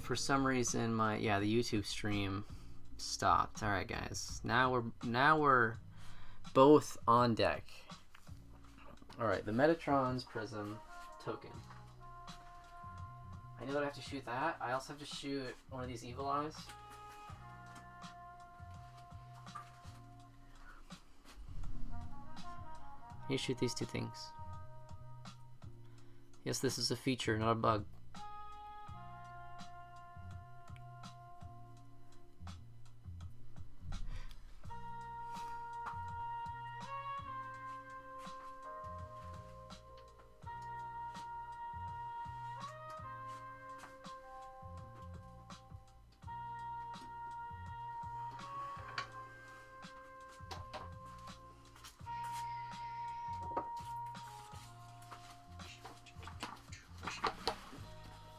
For some reason, the YouTube stream stopped. All right, guys. Now we're both on deck. All right, the Metatron's Prism token. I know that I have to shoot that. I also have to shoot one of these evil eyes. You shoot these two things. Yes, this is a feature, not a bug.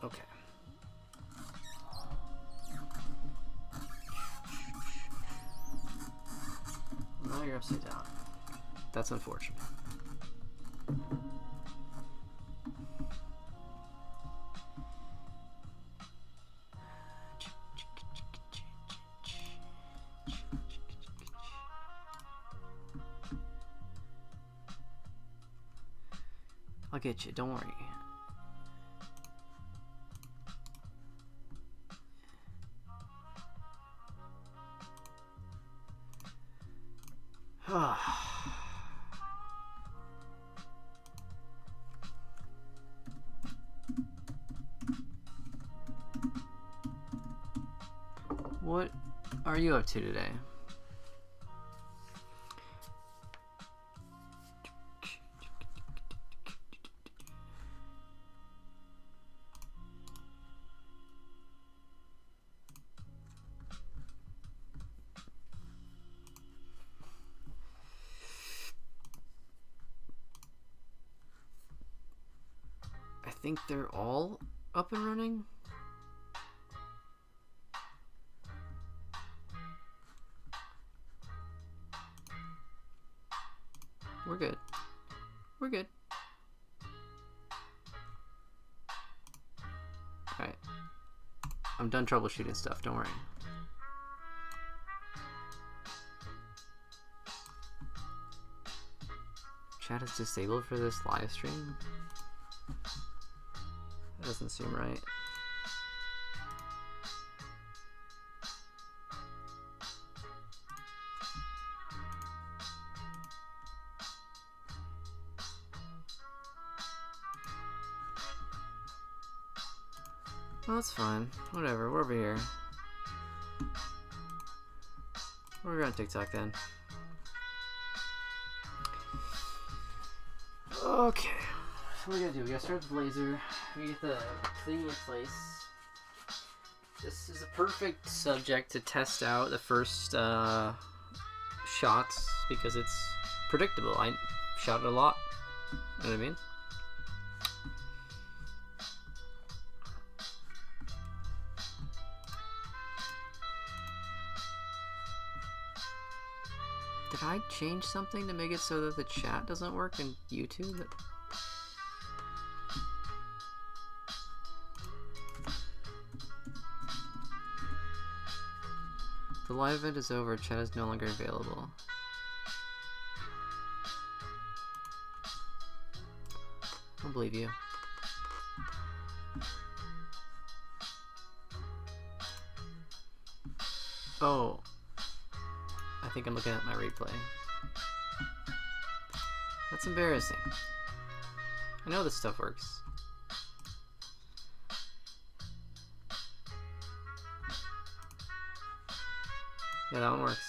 Okay. Now you're upside down. That's unfortunate. I'll get you, don't worry. What are you up to today? I think they're all up and running. We're good. We're good. Alright. I'm done troubleshooting stuff, don't worry. Chat is disabled for this live stream? That doesn't seem right. Well, that's fine. Whatever, we're over here. We're on TikTok then. Okay. So what we gotta do? We gotta start with the laser. We get the thing in place. This is a perfect subject to test out the first shots because it's predictable. I shot it a lot. You know what I mean? Did I change something to make it so that the chat doesn't work in YouTube? The live event is over. Chat is no longer available. I don't believe you. Oh. I think I'm looking at my replay. That's embarrassing. I know this stuff works. Yeah, that one works.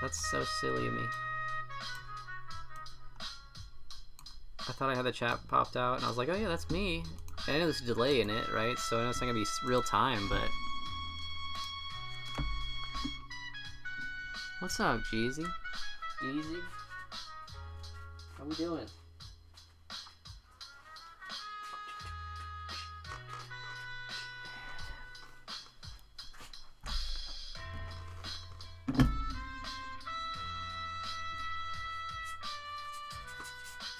That's so silly of me. I thought I had the chat popped out, and I was like, oh yeah, that's me. And I know there's a delay in it, right? So I know it's not gonna be real time, but... What's up, Jeezy? Jeezy? How we doing?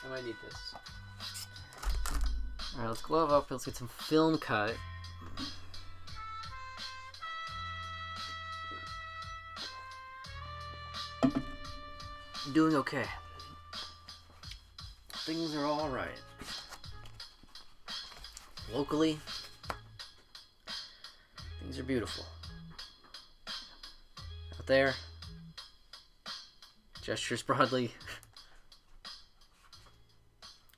I might need this. Alright, let's glove up. Let's get some film cut. Doing okay. Things are all right. Locally, things are beautiful. Out there, gestures broadly,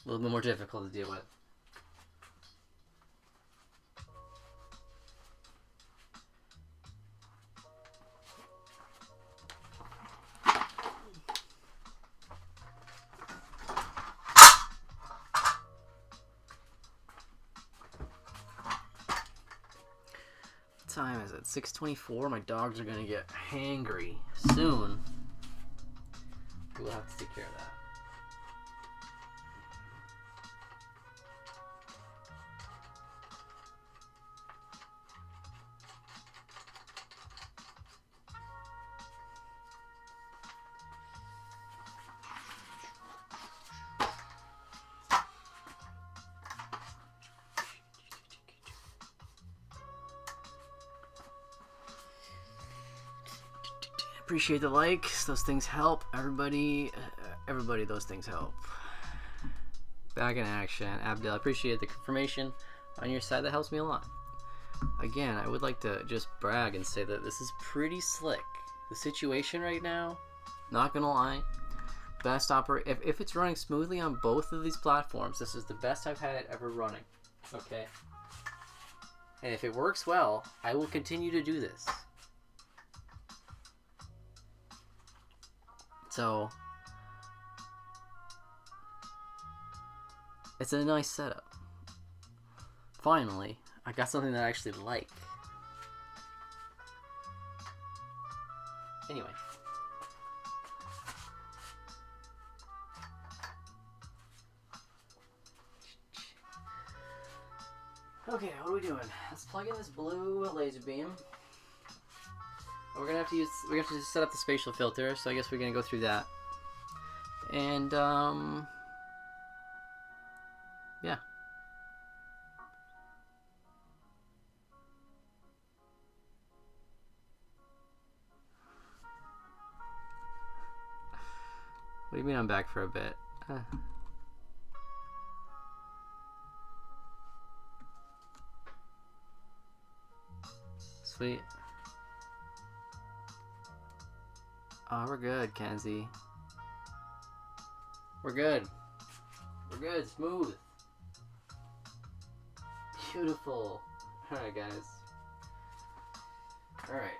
a little bit more difficult to deal with. What time is it? 6:24. My dogs are gonna get hangry soon. We'll have to take care of that. Appreciate the likes. Those things help. Everybody, those things help. Back in action. Abdel, I appreciate the confirmation on your side. That helps me a lot. Again, I would like to just brag and say that this is pretty slick. The situation right now, not gonna lie, best if it's running smoothly on both of these platforms, this is the best I've had it ever running. Okay? And if it works well, I will continue to do this. So, it's a nice setup. Finally, I got something that I actually like. Anyway. Okay, what are we doing? Let's plug in this blue laser beam. We're gonna have to set up the spatial filter, so I guess we're gonna go through that. And yeah. What do you mean I'm back for a bit? Sweet. Oh, we're good, Kenzie. We're good. We're good. Smooth. Beautiful. Alright, guys. Alright.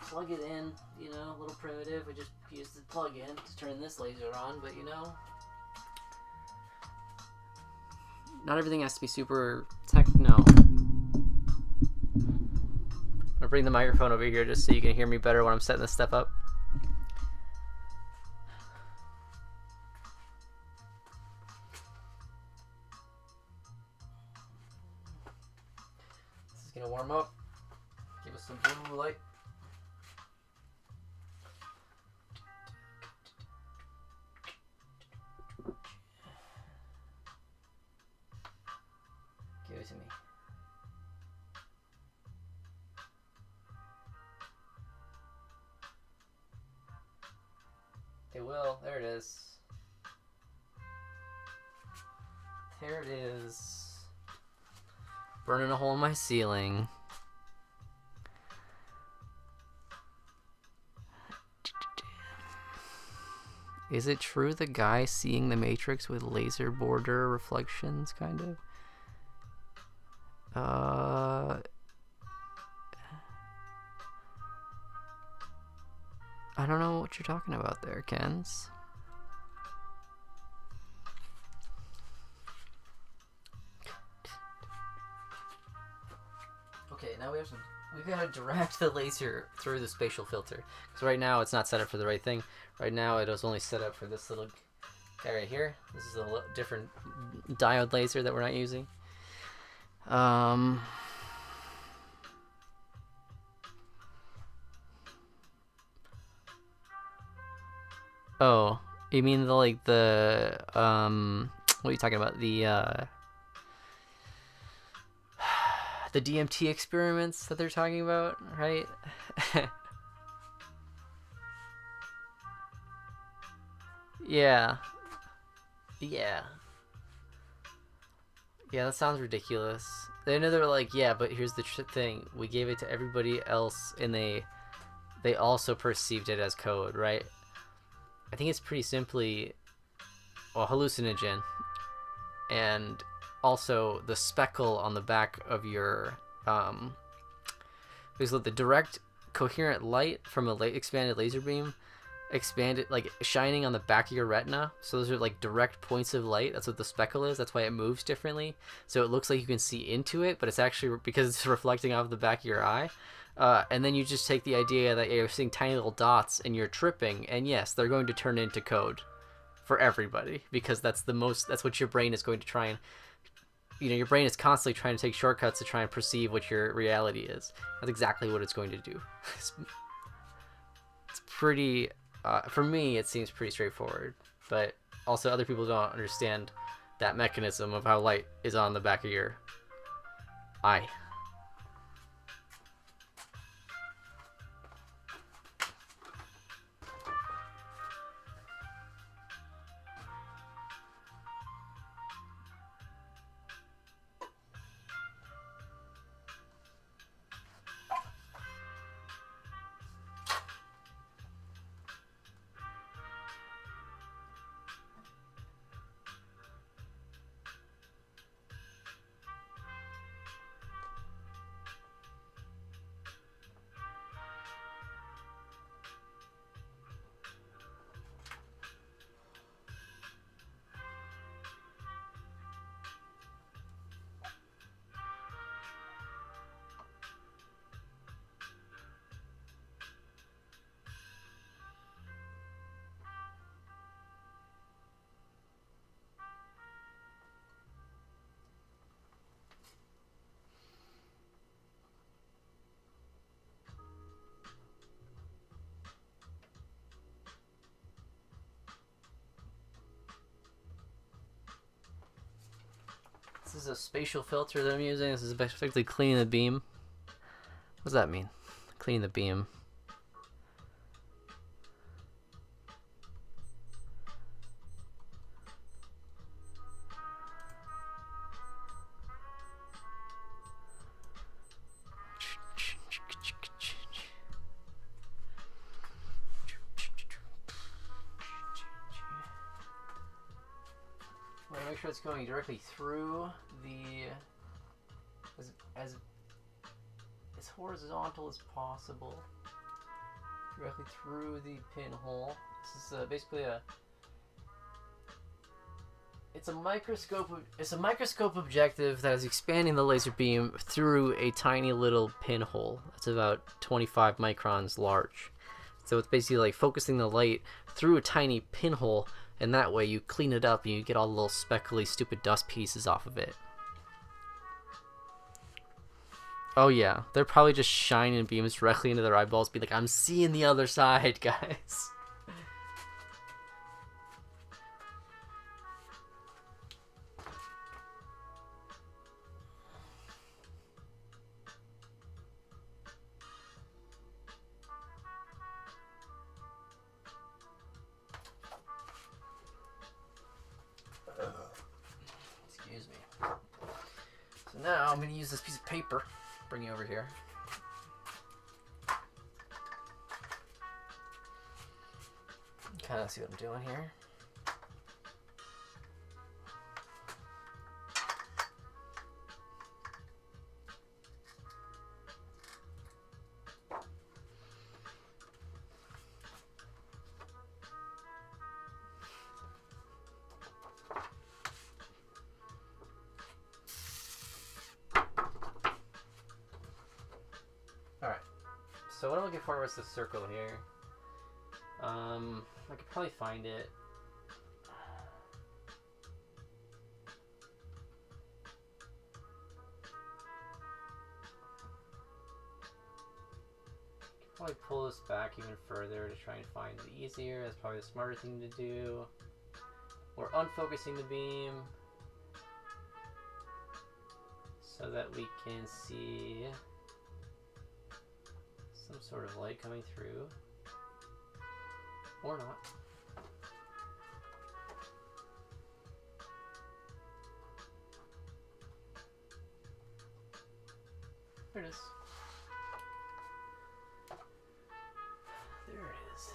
Plug it in. You know, a little primitive. We just used the plug-in to turn this laser on, but you know, not everything has to be super techno. I'll bring the microphone over here just so you can hear me better when I'm setting this stuff up. This is gonna warm up. Give us some blue light. Give it to me. It will. There it is. There it is. Burning a hole in my ceiling. Is it true the guy seeing the Matrix with laser border reflections, kind of? I don't know what you're talking about there, Kens. Okay, now we've got to direct the laser through the spatial filter. Because right now it's not set up for the right thing. Right now it was only set up for this little guy right here. This is a different diode laser that we're not using. Oh, you mean the what are you talking about? The DMT experiments that they're talking about, right? Yeah. Yeah. Yeah, that sounds ridiculous. They know they're like, yeah, but here's the thing: we gave it to everybody else, and they also perceived it as code, right? I think it's pretty simply a hallucinogen, and also the speckle on the back of your because the direct coherent light from a expanded laser beam expanded like shining on the back of your retina, so those are like direct points of light. That's what the speckle is. That's why it moves differently, so it looks like you can see into it, but it's actually because it's reflecting off the back of your eye. And then you just take the idea that you're seeing tiny little dots and you're tripping, and yes, they're going to turn into code for everybody, because that's what your brain is going to try and, your brain is constantly trying to take shortcuts to try and perceive what your reality is. That's exactly what it's going to do. It's pretty, for me, it seems pretty straightforward, but also other people don't understand that mechanism of how light is on the back of your eye. This is a spatial filter that I'm using. This is effectively cleaning the beam. What does that mean? Cleaning the beam. Make sure it's going directly through the as horizontal as possible, directly through the pinhole. This is basically it's a microscope objective that is expanding the laser beam through a tiny little pinhole. It's about 25 microns large. So it's basically like focusing the light through a tiny pinhole, and that way you clean it up and you get all the little speckly, stupid dust pieces off of it. Oh yeah, they're probably just shining beams directly into their eyeballs, be like, I'm seeing the other side, guys. Excuse me. So now I'm going to use this piece of paper. Bring you over here. Kind of see what I'm doing here. So what I'm looking for was the circle here. I could probably find it. Could probably pull this back even further to try and find it easier. That's probably the smarter thing to do. We're unfocusing the beam so that we can see some sort of light coming through, or not. There it is. There it is.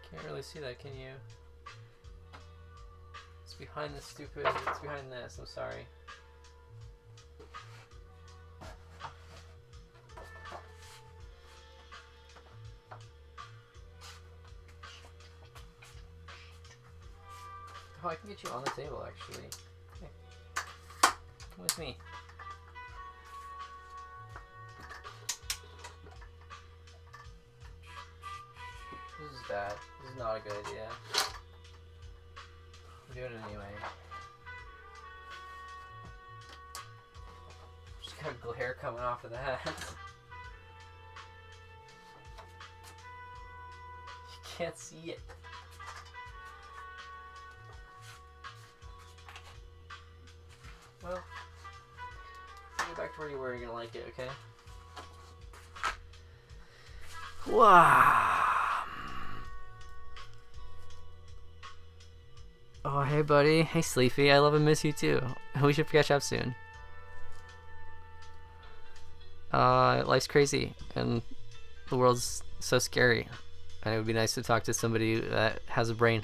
Can't really see that, can you? It's behind the stupid. It's behind this. I'm sorry. Oh, I can get you on the table, actually. Okay. Come with me. This is bad. This is not a good idea. I'm doing it anyway. Just got glare coming off of that. You can't see it. Well, get back to where you were. You're gonna like it, okay? Wow. Oh, hey, buddy. Hey, Sleepy. I love and miss you too. We should catch up soon. Life's crazy, and the world's so scary, and it would be nice to talk to somebody that has a brain.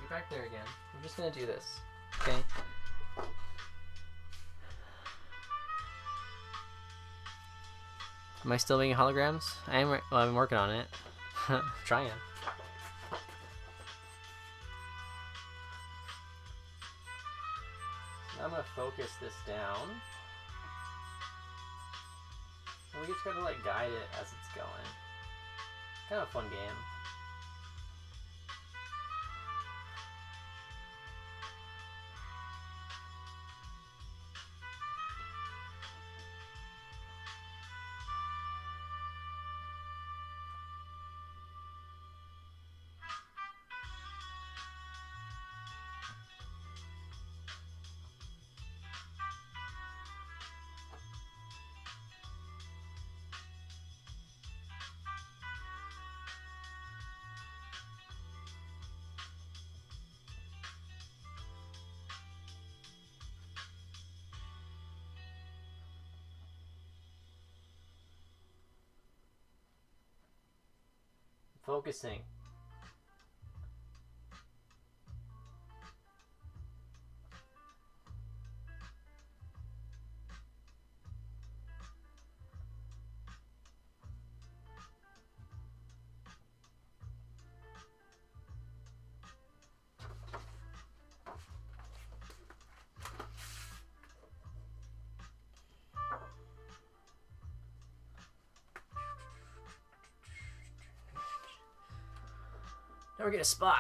Back there again. I'm just gonna do this, okay? Am I still making holograms? I am. Well, I'm working on it. Trying. Now I'm gonna focus this down, and we just gotta like guide it as it's going. Kind of a fun game. Focusing. Now we're gonna spot.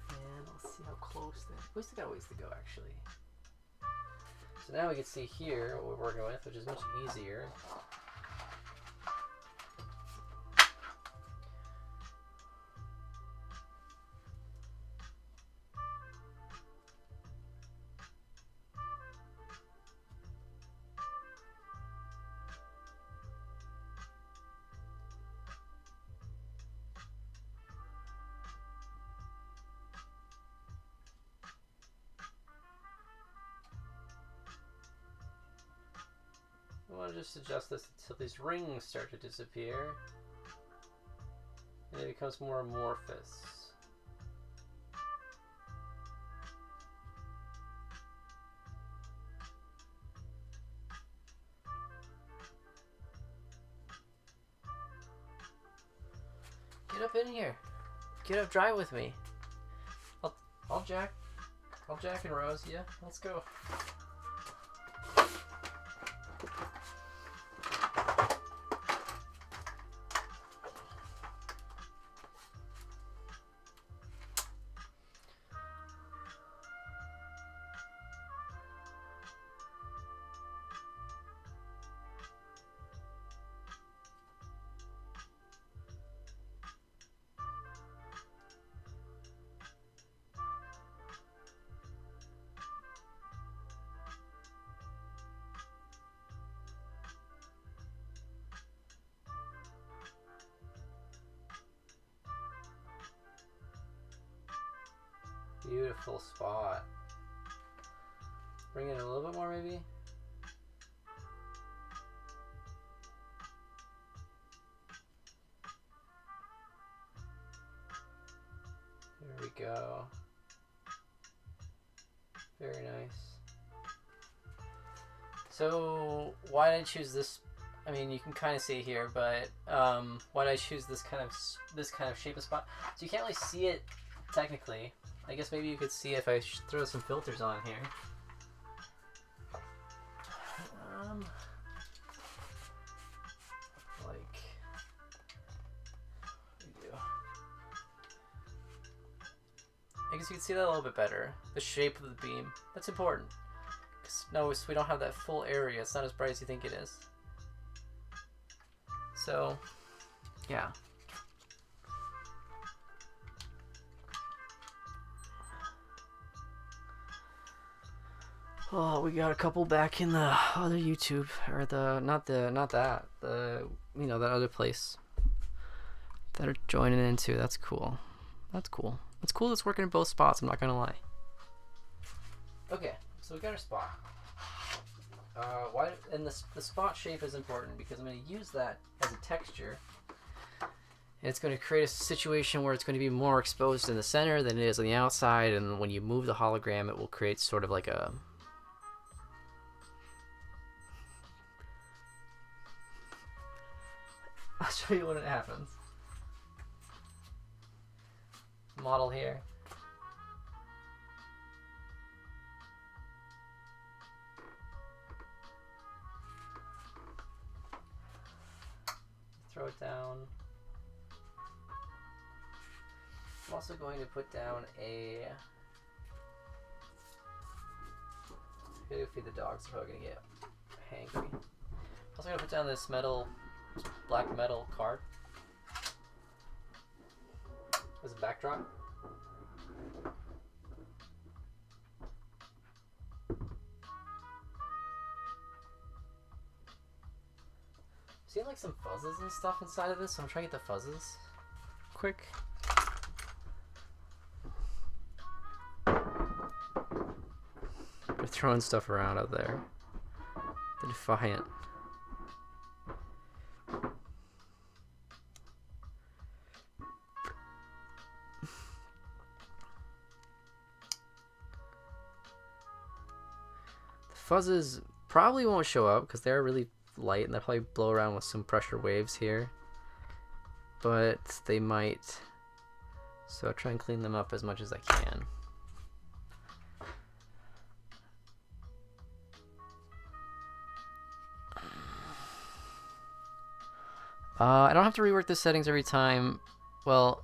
And let's see how close that. We still got a ways to go, actually. So now we can see here what we're working with, which is much easier. I want to just adjust this until these rings start to disappear, and it becomes more amorphous. Get up in here. Get up, drive with me. I'll Jack and Rose. Yeah, let's go. Beautiful spot. Bring it in a little bit more, maybe. There we go. Very nice. So why did I choose this? I mean, you can kind of see it here, but why did I choose this kind of shape of spot? So you can't really see it technically. I guess maybe you could see if I throw some filters on here. Like, I guess you can see that a little bit better. The shape of the beam. That's important. Because notice we don't have that full area. It's not as bright as you think it is. So, yeah. Oh, we got a couple back in the other YouTube, or that other place that are joining in too. That's cool. That's cool. It's cool it's working in both spots, I'm not gonna lie. Okay, so we got our spot. And the spot shape is important because I'm going to use that as a texture. And it's going to create a situation where it's going to be more exposed in the center than it is on the outside, and when you move the hologram it will create sort of like a... I'll show you when it happens. Model here. Throw it down. I'm also going to put down a... I'm gonna feed the dogs, they're probably gonna get hangry. I'm also gonna put down this black metal card as a backdrop. See like some fuzzes and stuff inside of this, so I'm trying to get the fuzzes quick. They're throwing stuff around out there. The Defiant. The fuzzes probably won't show up because they're really light and they'll probably blow around with some pressure waves here, but they might, so I'll try and clean them up as much as I can. I don't have to rework the settings every time. Well,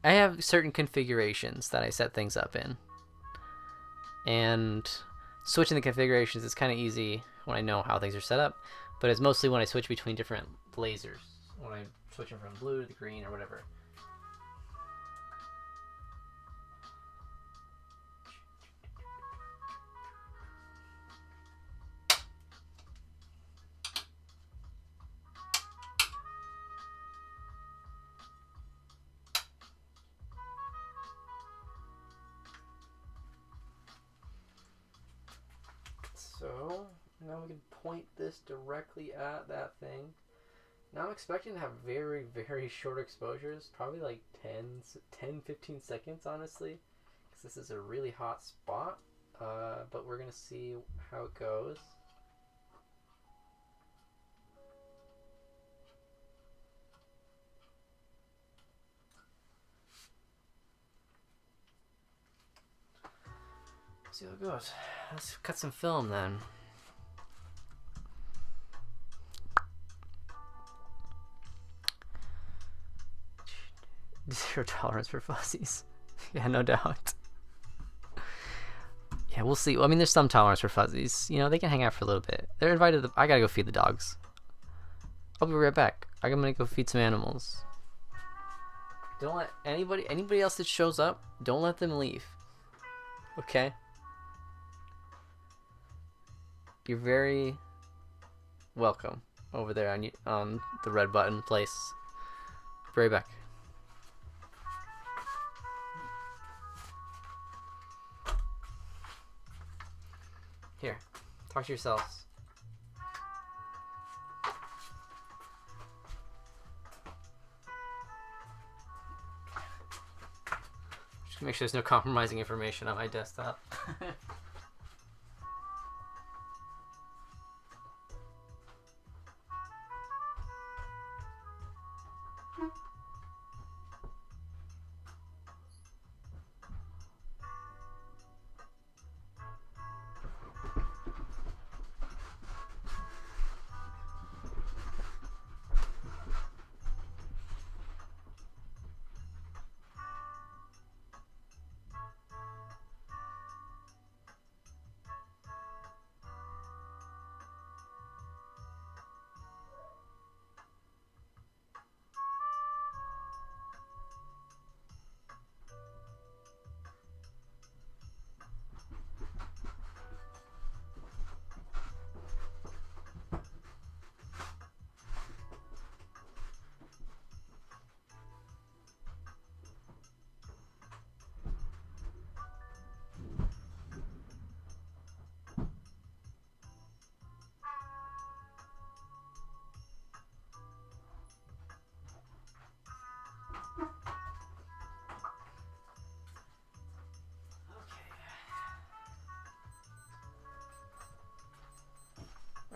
I have certain configurations that I set things up in, and switching the configurations is kind of easy when I know how things are set up, but it's mostly when I switch between different lasers, when I'm switching from blue to the green or whatever. So now we can point this directly at that thing. Now I'm expecting to have very, very short exposures, probably like 10-15 seconds, honestly, because this is a really hot spot, but we're going to see how it goes. See how it goes. Let's cut some film then. Zero tolerance for fuzzies. Yeah, no doubt. Yeah, we'll see. Well, I mean, there's some tolerance for fuzzies. You know, they can hang out for a little bit. They're invited. I gotta go feed the dogs. I'll be right back. I'm gonna go feed some animals. Don't let anybody else that shows up, don't let them leave. Okay? You're very welcome over there on the red button place. Be right back. Here, talk to yourselves. Just make sure there's no compromising information on my desktop.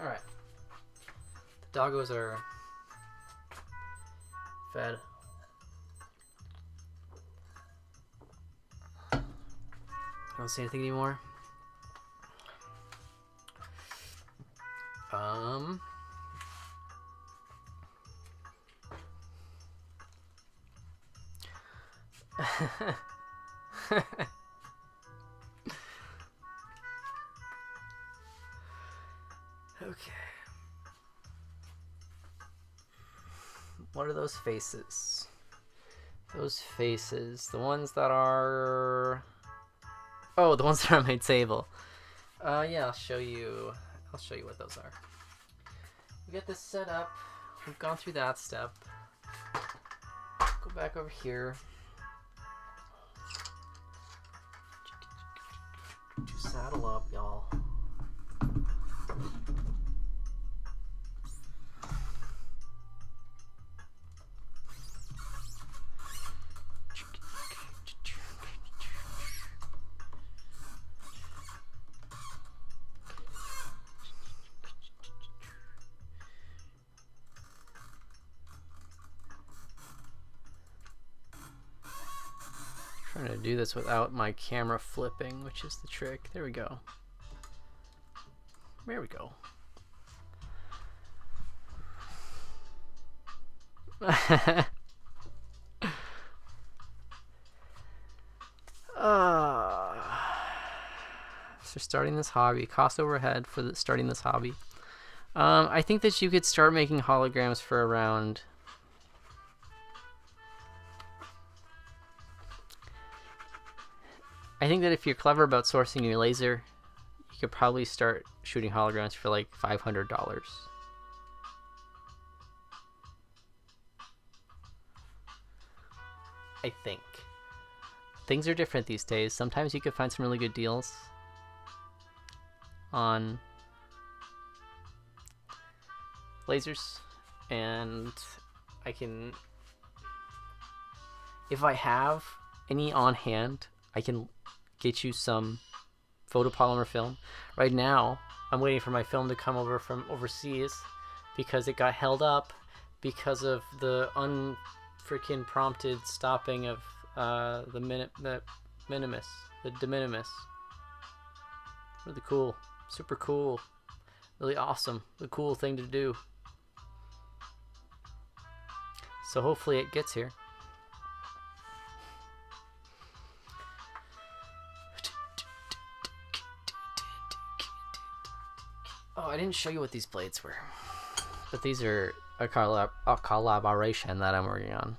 Alright. The doggos are fed. I don't see anything anymore. Okay. What are those faces? Those faces. The ones that are... Oh, the ones that are on my table. Yeah, I'll show you what those are. We get this set up. We've gone through that step. Go back over here. Just saddle up, y'all. Trying to do this without my camera flipping, which is the trick. There we go. There we go. So starting this hobby, cost overhead for starting this hobby. I think that you could start making holograms for around... I think that if you're clever about sourcing your laser, you could probably start shooting holograms for like $500. I think. Things are different these days. Sometimes you could find some really good deals on lasers, and I can, if I have any on hand, I can get you some photopolymer film. Right now, I'm waiting for my film to come over from overseas because it got held up because of the unfreaking prompted stopping of the de minimis. Really cool. Super cool. Really awesome. The cool thing to do. So hopefully it gets here. Oh, I didn't show you what these blades were. But these are a collaboration that I'm working on.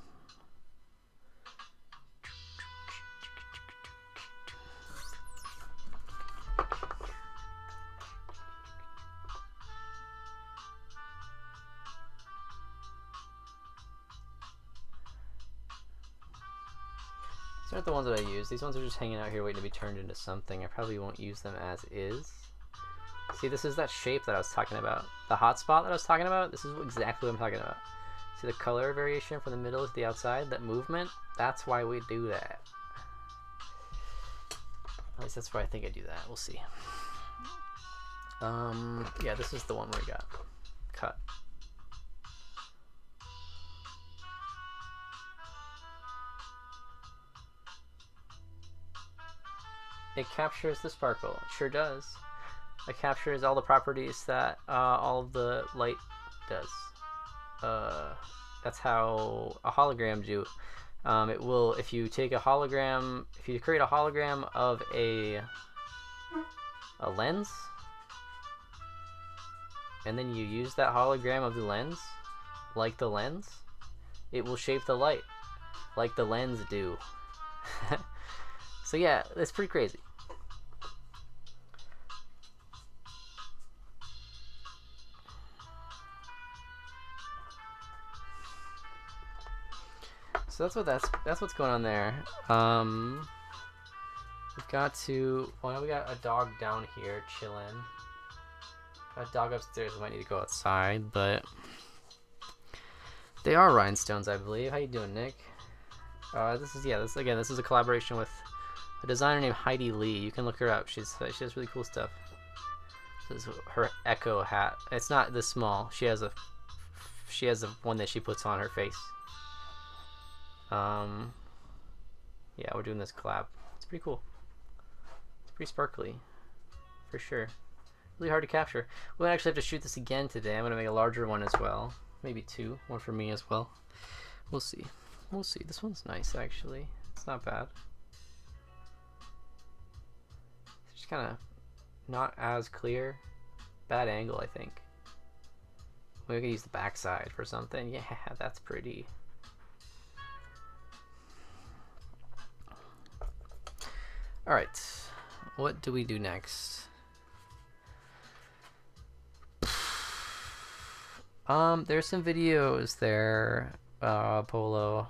These aren't the ones that I use. These ones are just hanging out here waiting to be turned into something. I probably won't use them as is. See, this is that shape that I was talking about. The hot spot that I was talking about, this is exactly what I'm talking about. See the color variation from the middle to the outside? That movement? That's why we do that. At least that's why I think I do that. We'll see. Yeah, this is the one we got cut. It captures the sparkle. It sure does. It captures all the properties that all of the light does. That's how a hologram do. It will, if you take a hologram, if you create a hologram of a lens, and then you use that hologram of the lens, like the lens, it will shape the light, like the lens do. So yeah, it's pretty crazy. So that's what's going on there. We've got to. Well, we got a dog down here chilling. Got a dog upstairs. We might need to go outside, but they are rhinestones, I believe. How you doing, Nick? This is a collaboration with a designer named Heidi Lee. You can look her up. She has really cool stuff. This is her Echo hat. It's not this small. She has a one that she puts on her face. Yeah, we're doing this collab. It's pretty cool. It's pretty sparkly, for sure. Really hard to capture. We'll actually have to shoot this again today. I'm gonna make a larger one as well. Maybe two. One for me as well. We'll see. We'll see. This one's nice, actually. It's not bad. It's just kind of not as clear. Bad angle, I think. Maybe we can use the backside for something. Yeah, that's pretty. Alright, what do we do next? There's some videos there, Polo.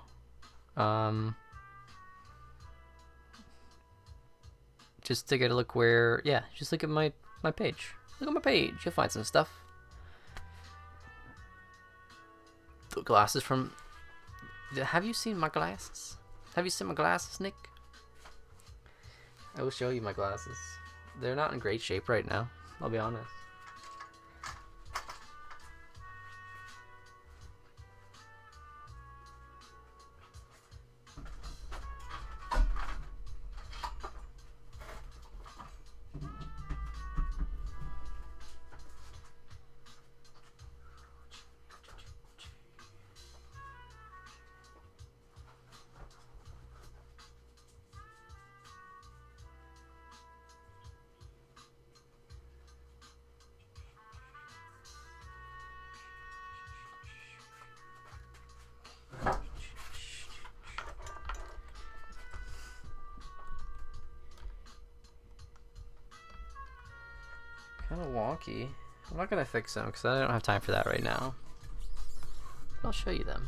Just to get a look where, yeah, just look at my page. Look at my page, you'll find some stuff. The glasses from, have you seen my glasses? Have you seen my glasses, Nick? I will show you my glasses. They're not in great shape right now, I'll be honest. Kind of wonky. I'm not gonna fix them because I don't have time for that right now. But I'll show you them.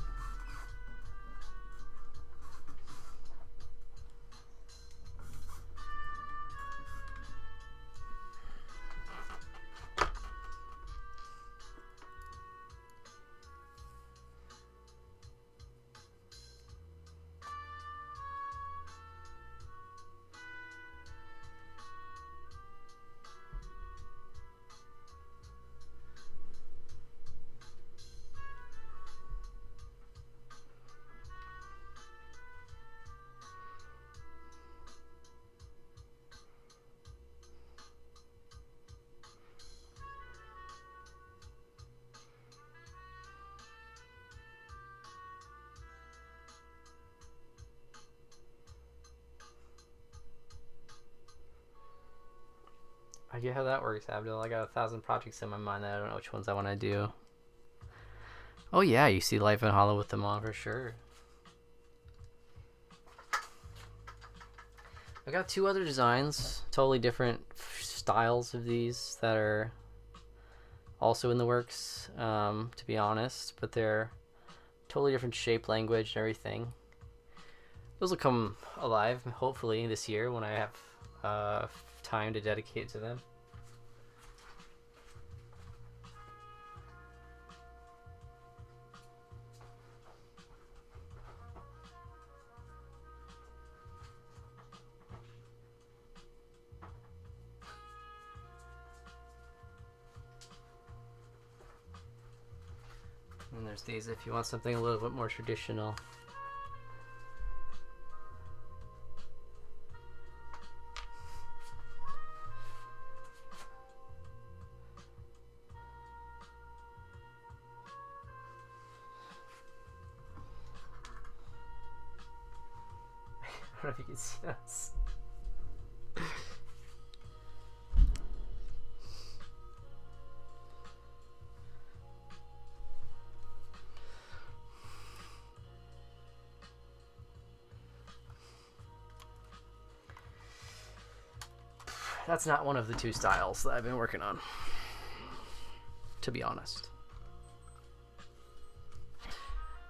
I get how that works, Abdul. I got 1,000 projects in my mind that I don't know which ones I want to do. Oh yeah, you see Life in Hollow with them on for sure. I got 2 other designs, totally different styles of these that are also in the works, to be honest, but they're totally different shape, language, and everything. Those will come alive, hopefully, this year when I have time to dedicate to them. And there's these if you want something a little bit more traditional. I don't know if you can see this. That's not one of the 2 styles that I've been working on, to be honest.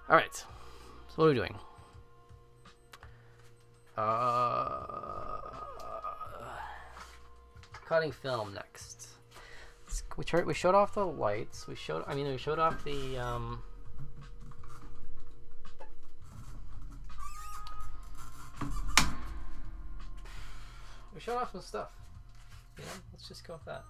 All right, so what are we doing? Cutting film next. We showed off the lights. We showed off the we showed off some stuff. You know, let's just go with that.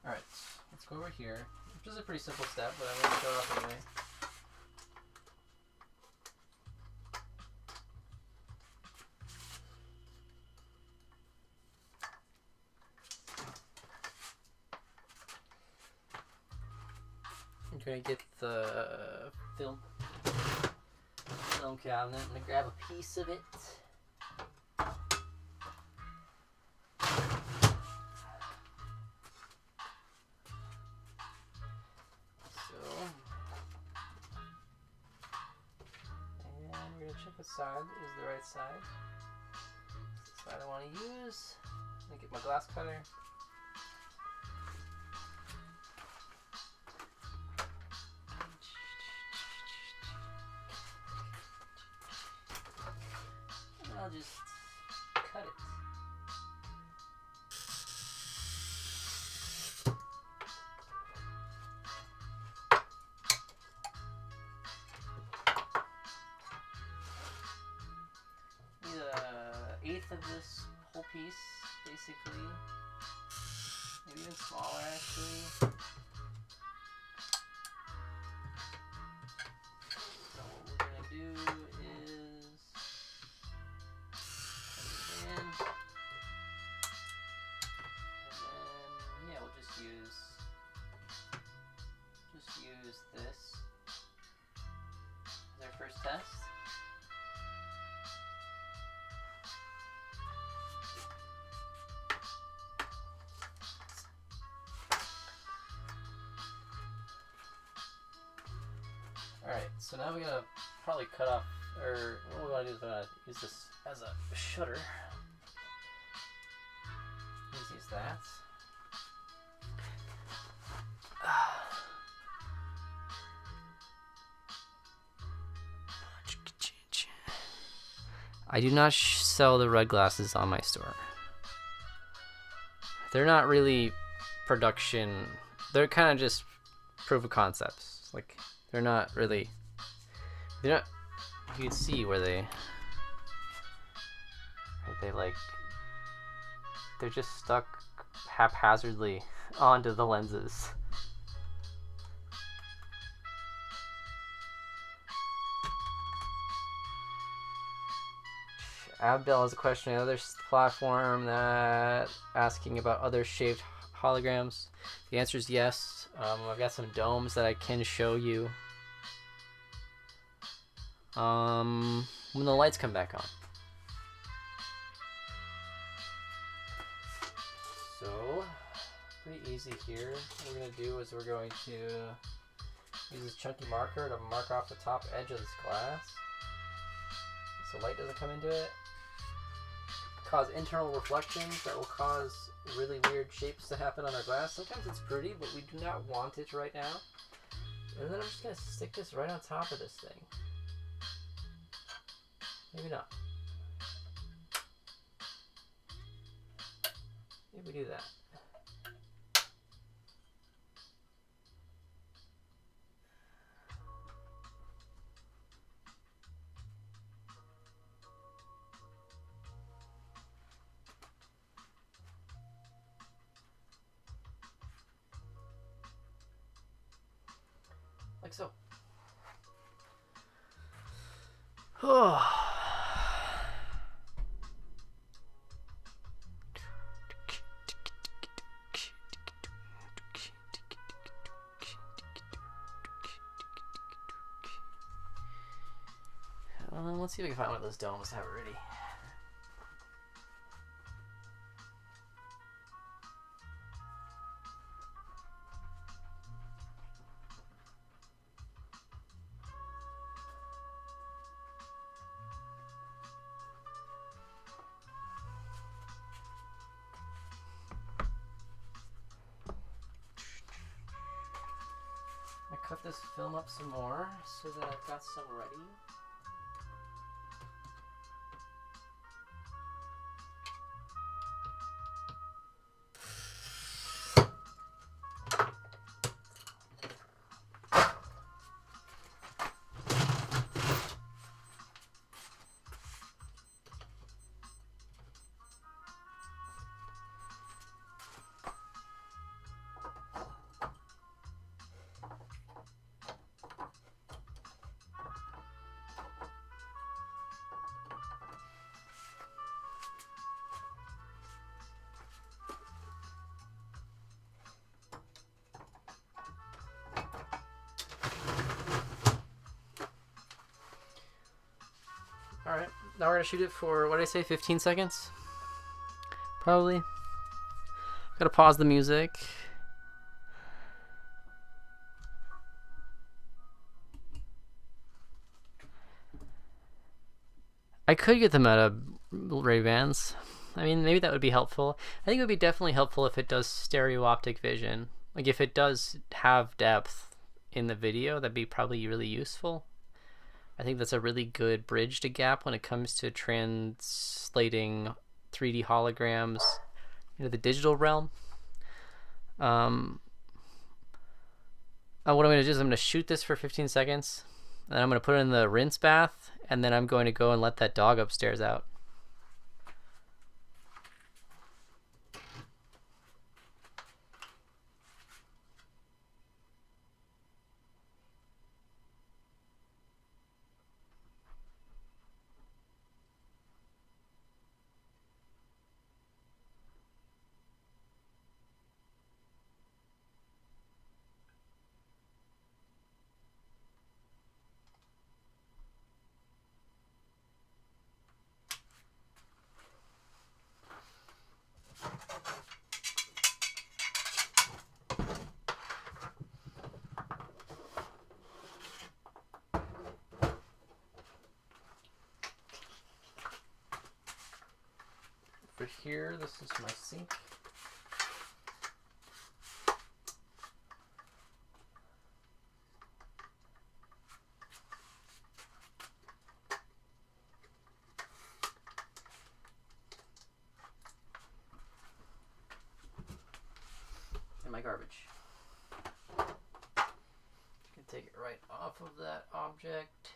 Alright, let's go over here, which is a pretty simple step, but I'm going to show it off anyway. I'm going to get the film cabinet. I'm going to grab a piece of it. Check the side is the right side. This is the side I want to use. I'm going to get my glass cutter. And I'll just cut it. Of this whole piece, basically. Maybe even smaller, actually. So what we're gonna do is put it in, and then yeah, we'll just use this as our first test. Alright, so now we gotta probably cut off, or what we wanna do is we wanna use this as a shutter. Let's use that. I do not sell the red glasses on my store. They're not really production, they're kind of just proof of concepts. Like, they're not, you can see where they're just stuck haphazardly onto the lenses. Abdel has a question on another platform that asking about other shaped holograms. The answer is yes. I've got some domes that I can show you. when the lights come back on. So, pretty easy here. What we're going to do is we're going to use this chunky marker to mark off the top edge of this glass so light doesn't come into it. Cause internal reflections that will cause really weird shapes to happen on our glass. Sometimes it's pretty, but we do not want it right now. And then I'm just going to stick this right on top of this thing. Maybe not. Maybe we do that. Like so. Oh. Let's see if we can find one of those domes to have it ready. I cut this film up some more so that I've got some ready. Alright, now we're going to shoot it for, what did I say, 15 seconds? Probably. Gotta pause the music. I could get them out of Ray-Bans. I mean, maybe that would be helpful. I think it would be definitely helpful if it does stereo optic vision. Like, if it does have depth in the video, that'd be probably really useful. I think that's a really good bridge to gap when it comes to translating 3D holograms into the digital realm. What I'm going to do is I'm going to shoot this for 15 seconds, and I'm going to put it in the rinse bath, and then I'm going to go and let that dog upstairs out. For here, this is my sink. And my garbage. You can take it right off of that object.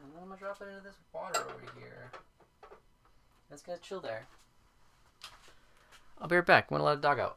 And then I'm going to drop it into this water over here. It's gonna chill there. I'll be right back. I'm gonna let the dog out.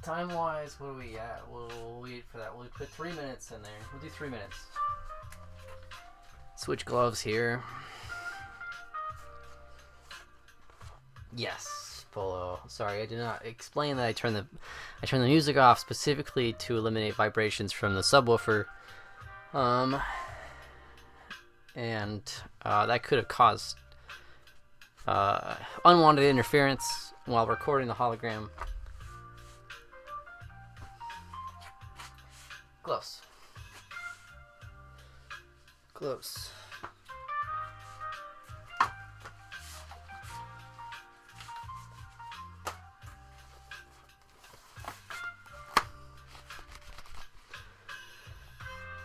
time-wise, what are we at? We'll wait for that. We'll put 3 minutes in there. We'll do 3 minutes. Switch gloves here. Yes, Polo. Sorry, I did not explain that I turned the music off specifically to eliminate vibrations from the subwoofer. And that could have caused unwanted interference while recording the hologram. Gloves. Gloves.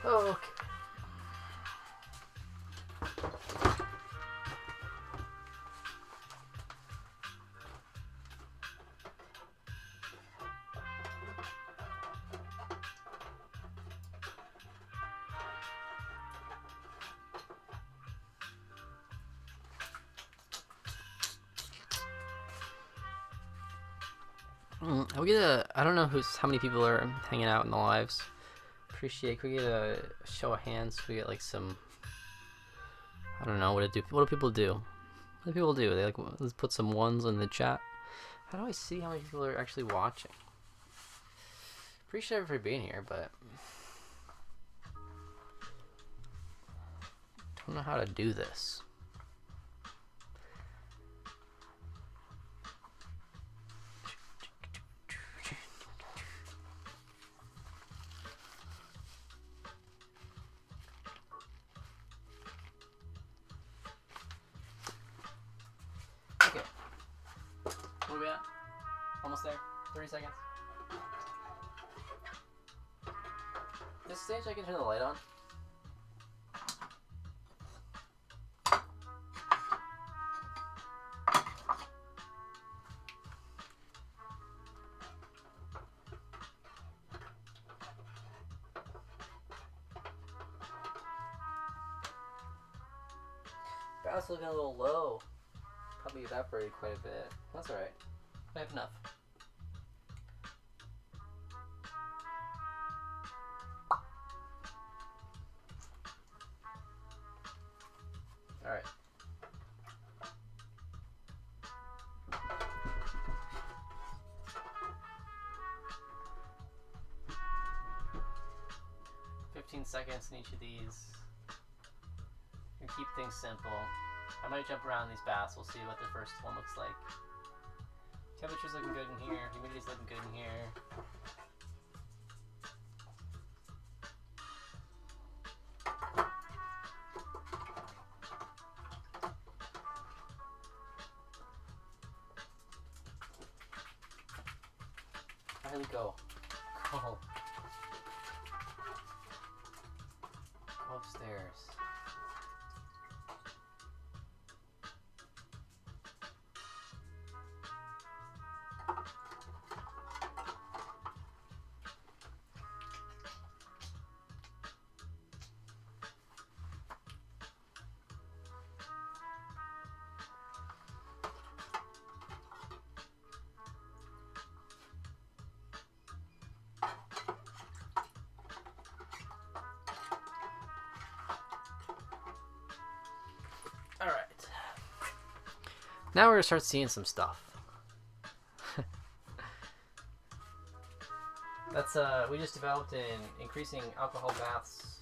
Okay. We get a, I don't know how many people are hanging out in the lives. Appreciate. Can we get a show of hands? Can we get like some, I don't know what do people do? What do people do? They like, let's put some ones in the chat. How do I see how many people are actually watching? Appreciate everybody being here, but don't know how to do this. Where we at? Almost there. 30 seconds. This stage I can turn the light on. Balance looking a little low. Probably evaporated quite a bit. That's alright. I have enough. Alright. Seconds in each of these. And keep things simple. I might jump around these baths. We'll see what the first one looks like. Temperature's looking good in here. Humidity's looking good in here. Here we go. Go. Go upstairs. Now we're gonna start seeing some stuff. That's we just developed in increasing alcohol baths,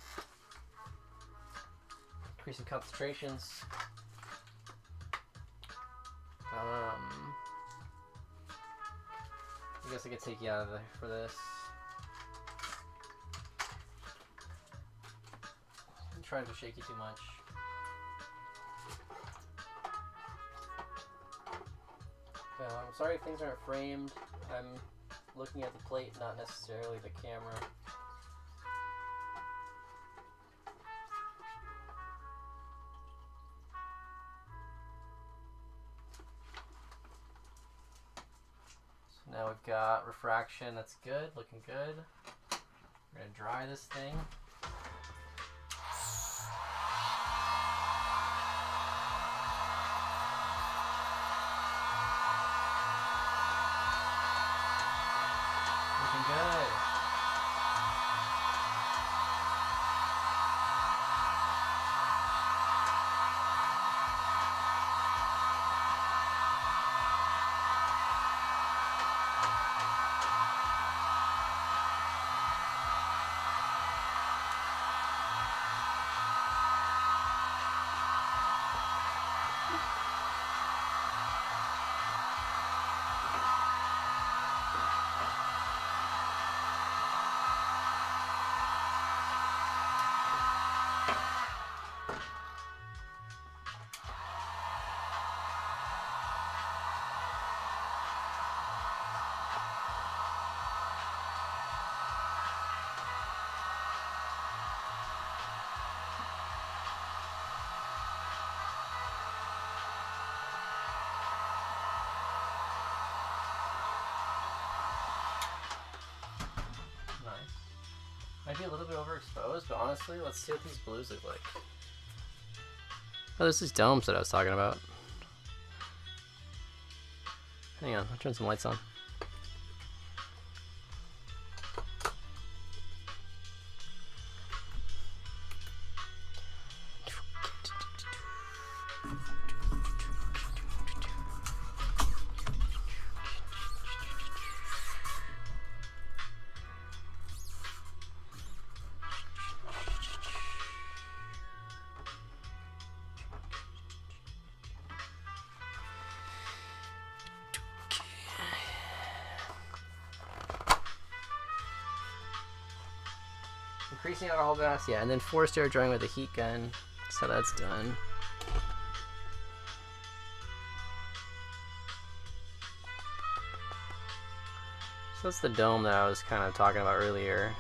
increasing concentrations. I guess I could take you out of there for this. I'm trying to shake you too much. I'm sorry if things aren't framed. I'm looking at the plate, not necessarily the camera. So now we've got refraction, that's good, looking good. We're gonna dry this thing. Might be a little bit overexposed, but honestly, let's see what these blues look like. Oh, this is domes that I was talking about. Hang on, I'll turn some lights on. Increasing out a whole gas, yeah, and then forced air drying with a heat gun. So that's done. So that's the dome that I was kind of talking about earlier.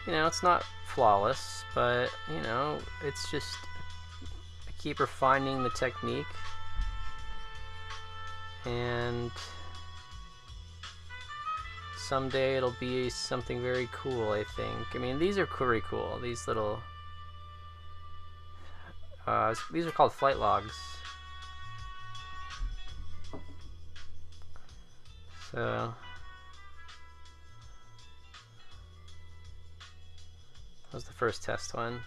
You know, it's not flawless, but you know, it's just I keep refining the technique, and someday it'll be something very cool, I think. I mean, these are pretty cool. These little, these are called flight logs. So, that was the first test one.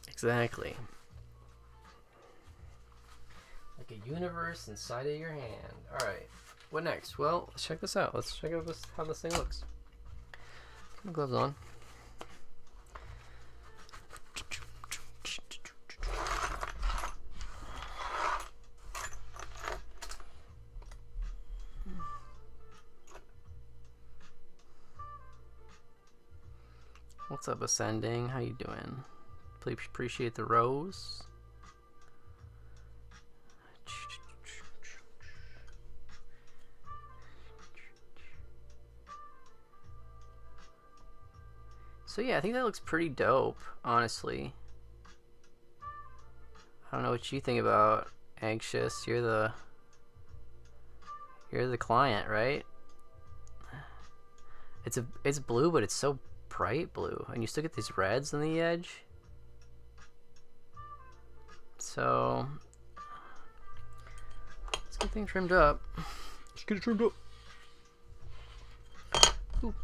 Exactly. Like a universe inside of your hand. Alright, what next? Well, let's check this out. Let's check out how this thing looks. Put my gloves on. What's up, Ascending? How you doing? Please appreciate the rose. So yeah, I think that looks pretty dope, honestly. I don't know what you think about Anxious. You're the client, right? It's blue, but it's so bright blue, and you still get these reds on the edge. So let's get things trimmed up. Let's get it trimmed up. Ooh.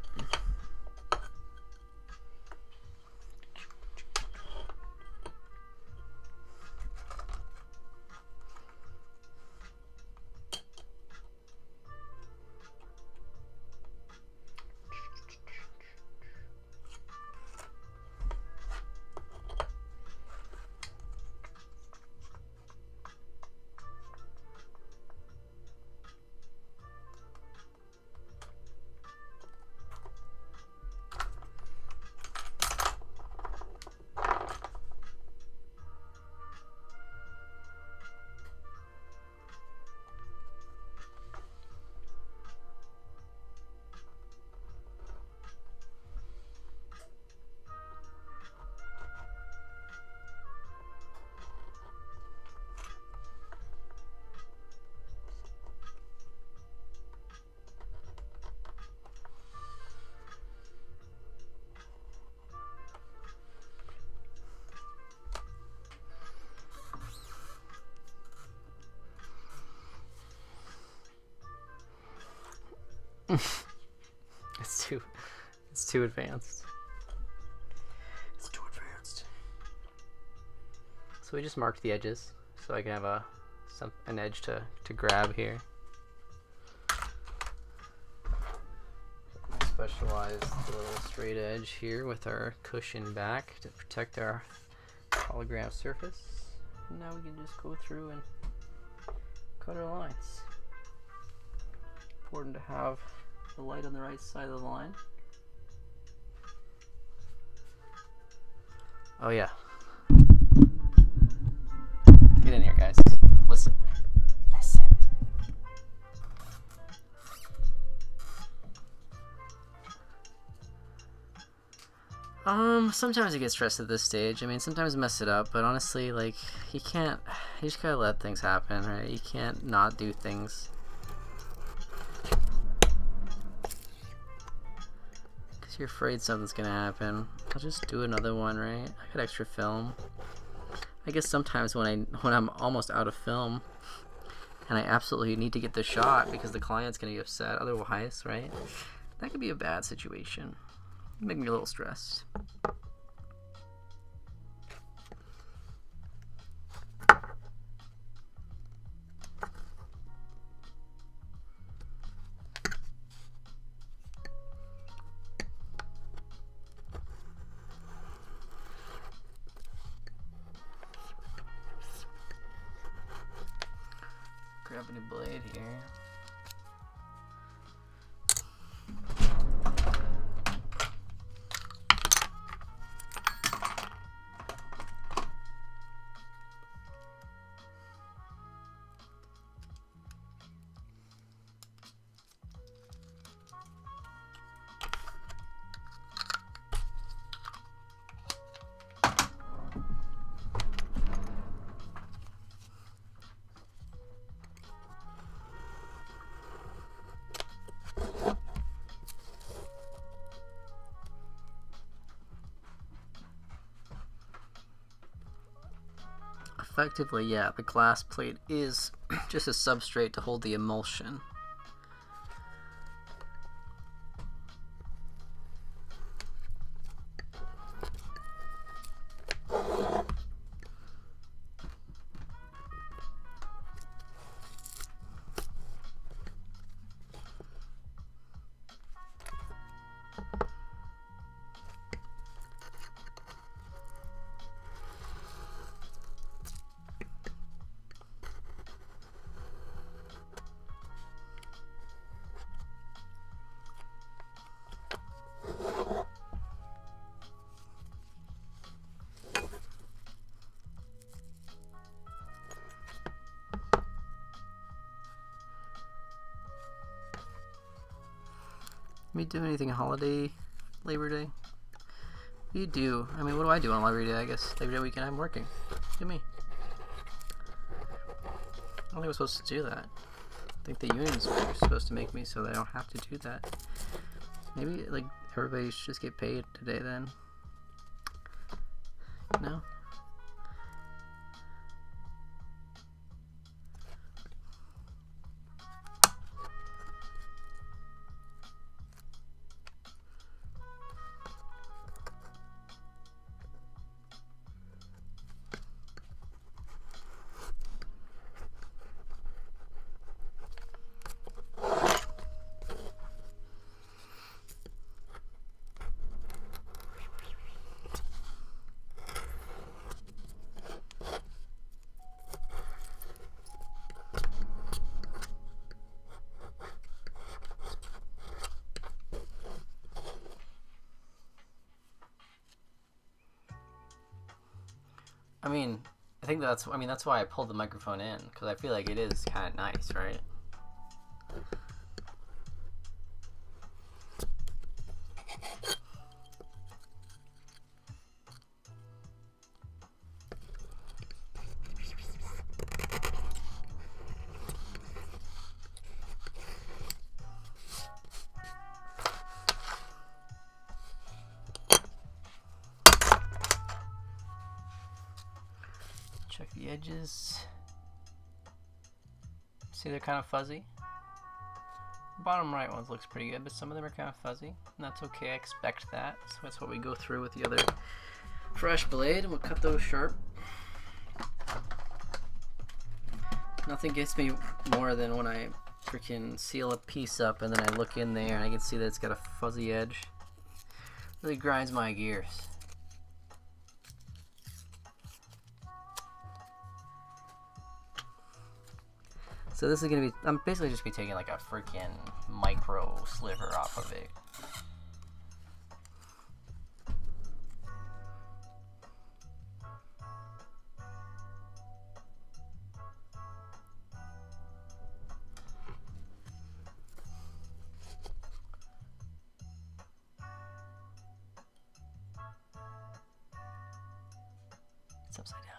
It's too advanced. It's too advanced. So we just marked the edges so I can have an edge to grab here. Specialized little straight edge here with our cushion back to protect our hologram surface. And now we can just go through and cut our lines. Important to have the light on the right side of the line. Oh yeah. Get in here, guys. Listen. Listen. Sometimes you get stressed at this stage. I mean, sometimes mess it up, but honestly, like, you just gotta let things happen, right? You can't not do things. Because you're afraid something's gonna happen. I'll just do another one, right? I got extra film. I guess sometimes when I'm almost out of film, and I absolutely need to get the shot because the client's gonna get upset otherwise, right? That could be a bad situation. Make me a little stressed. Grab a new blade here. Effectively, yeah, the glass plate is just a substrate to hold the emulsion. Me do anything holiday, Labor Day? What do you do? I mean, what do I do on Labor Day? I guess Labor Day weekend I'm working. Look at me. I don't think I'm supposed to do that. I think the unions are supposed to make me so that I don't have to do that. Maybe, like, everybody should just get paid today then. No? I mean, that's why I pulled the microphone in, because I feel like it is kind of nice, right? Check the edges. See, they're kind of fuzzy. Bottom right ones looks pretty good, but some of them are kind of fuzzy, and that's okay. I expect that. So that's what we go through with the other fresh blade, and we'll cut those sharp. Nothing gets me more than when I freaking seal a piece up and then I look in there and I can see that it's got a fuzzy edge. Really grinds my gears. So this is gonna be, I'm basically just be taking like a freaking micro sliver off of it. It's upside down.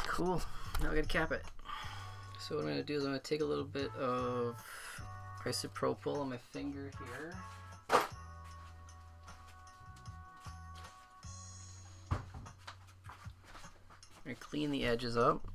Cool. Now I gotta cap it. So what I'm gonna do is I'm gonna take a little bit of isopropyl on my finger here. I'm gonna clean the edges up.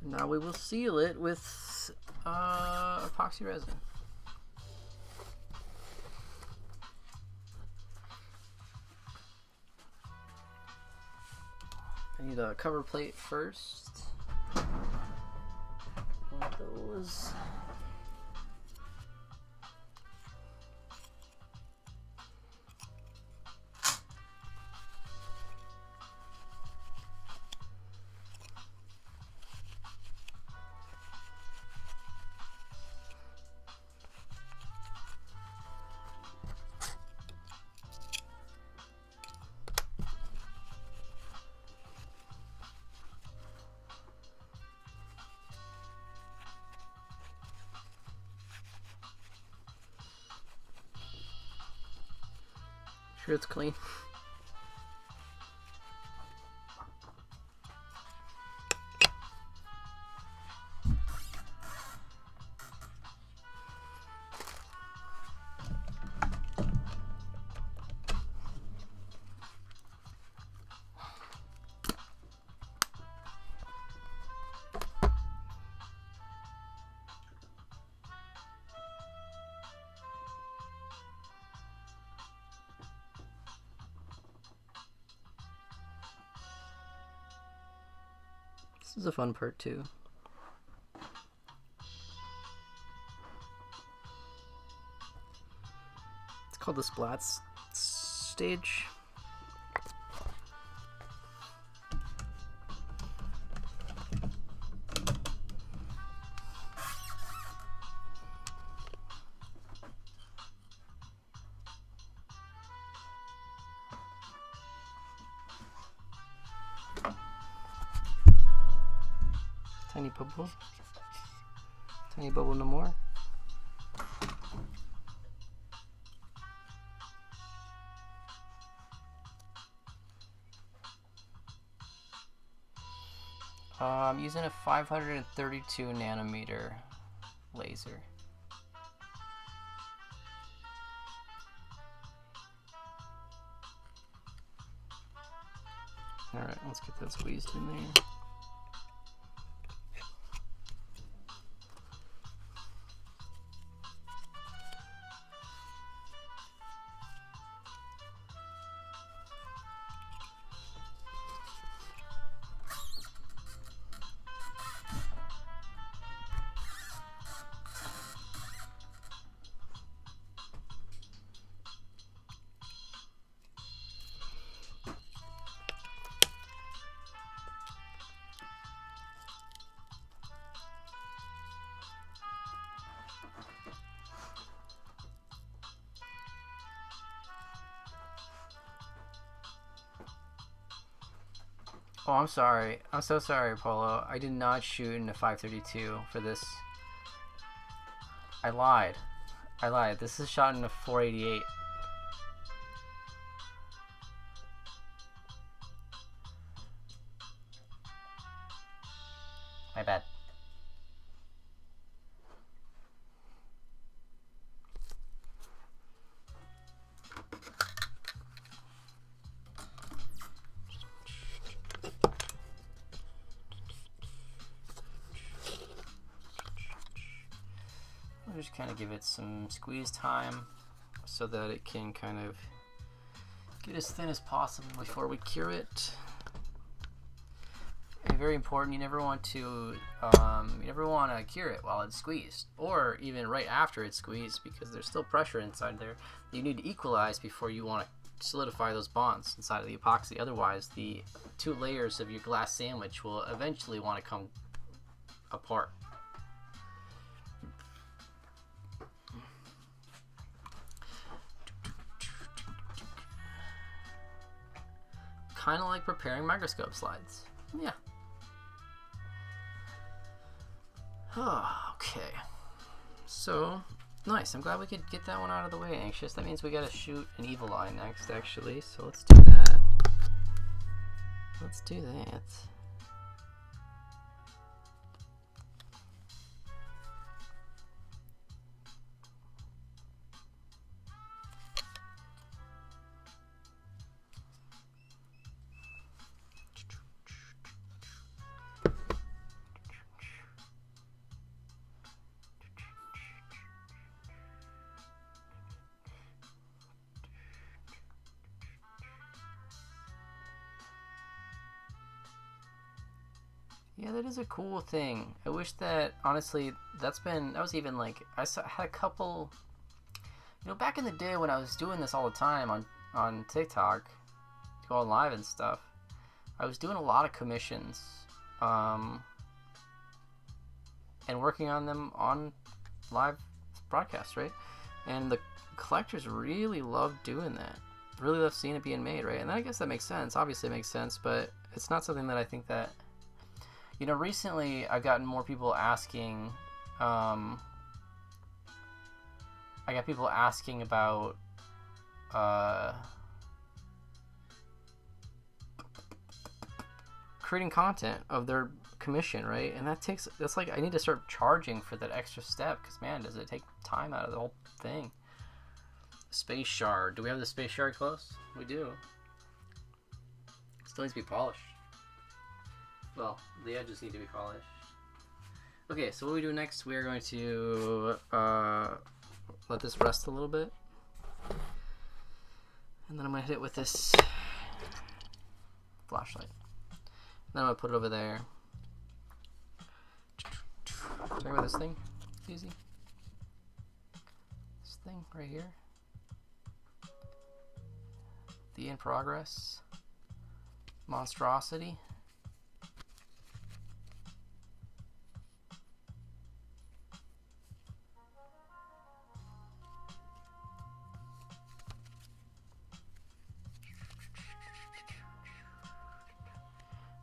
Now we will seal it with epoxy resin. I need a cover plate first. Want those. Sure it's clean. This is a fun part too. It's called the splats stage. Tiny bubble no more. I'm using a 532 nanometer laser. All right, let's get that squeezed in there. Oh, I'm sorry. I'm so sorry, Polo. I did not shoot in a 532 for this. I lied. I lied. This is shot in a 488. My bad. I'll just kind of give it some squeeze time so that it can kind of get as thin as possible before we cure it. And very important, you never want to cure it while it's squeezed, or even right after it's squeezed, because there's still pressure inside there. You need to equalize before you want to solidify those bonds inside of the epoxy. Otherwise, the two layers of your glass sandwich will eventually want to come apart. Kind of like preparing microscope slides. Yeah. Okay. So, nice. I'm glad we could get that one out of the way, Anxious. That means we gotta shoot an evil eye next, actually. So let's do that. Let's do that. Yeah, that is a cool thing. I wish that, honestly, that was even like, had a couple, back in the day when I was doing this all the time on TikTok, going live and stuff, I was doing a lot of commissions, and working on them on live broadcasts, right? And the collectors really loved doing that. Really loved seeing it being made, right? And I guess that makes sense. Obviously it makes sense, but it's not something that I think that, recently I've gotten more people asking, I got people asking about, creating content of their commission, right? And that's like, I need to start charging for that extra step, because man, does it take time out of the whole thing. Space shard. Do we have the space shard close? We do. Still needs to be polished. Well, the edges need to be polished. Okay, so what we do next, we are going to let this rest a little bit. And then I'm going to hit it with this flashlight. Then I'm going to put it over there. Talking about this thing? Easy. This thing right here. The in progress monstrosity.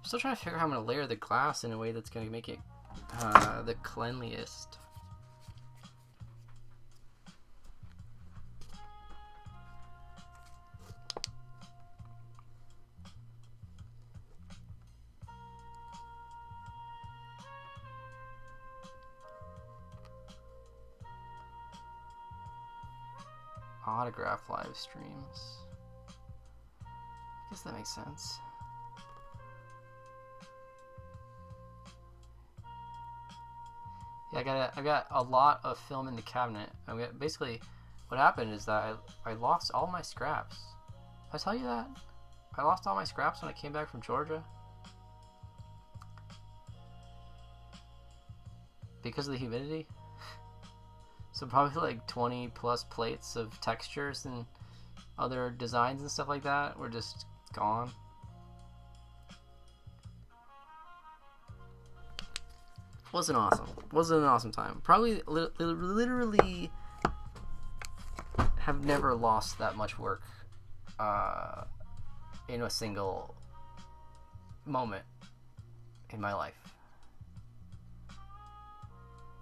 Still trying to figure out how I'm going to layer the glass in a way that's going to make it the cleanliest. Autograph live streams. I guess that makes sense. Yeah, I got a lot of film in the cabinet. Basically, what happened is that I lost all my scraps. Did I tell you that? I lost all my scraps when I came back from Georgia. Because of the humidity. So probably like 20 plus plates of textures and other designs and stuff like that were just gone. Wasn't awesome. Wasn't an awesome time. Probably literally have never lost that much work in a single moment in my life.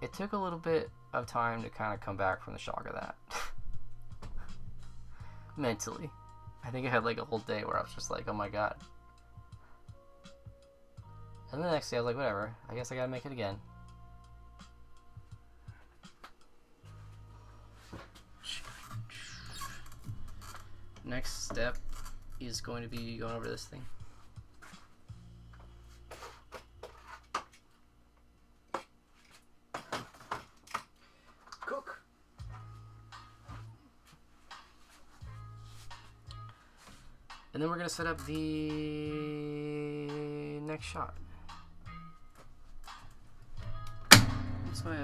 It took a little bit of time to kind of come back from the shock of that. Mentally. I think I had like a whole day where I was just like, oh my god. And the next day I was like, whatever, I guess I gotta make it again. Next step is going to be going over this thing. Cook. And then we're going to set up the next shot. What's my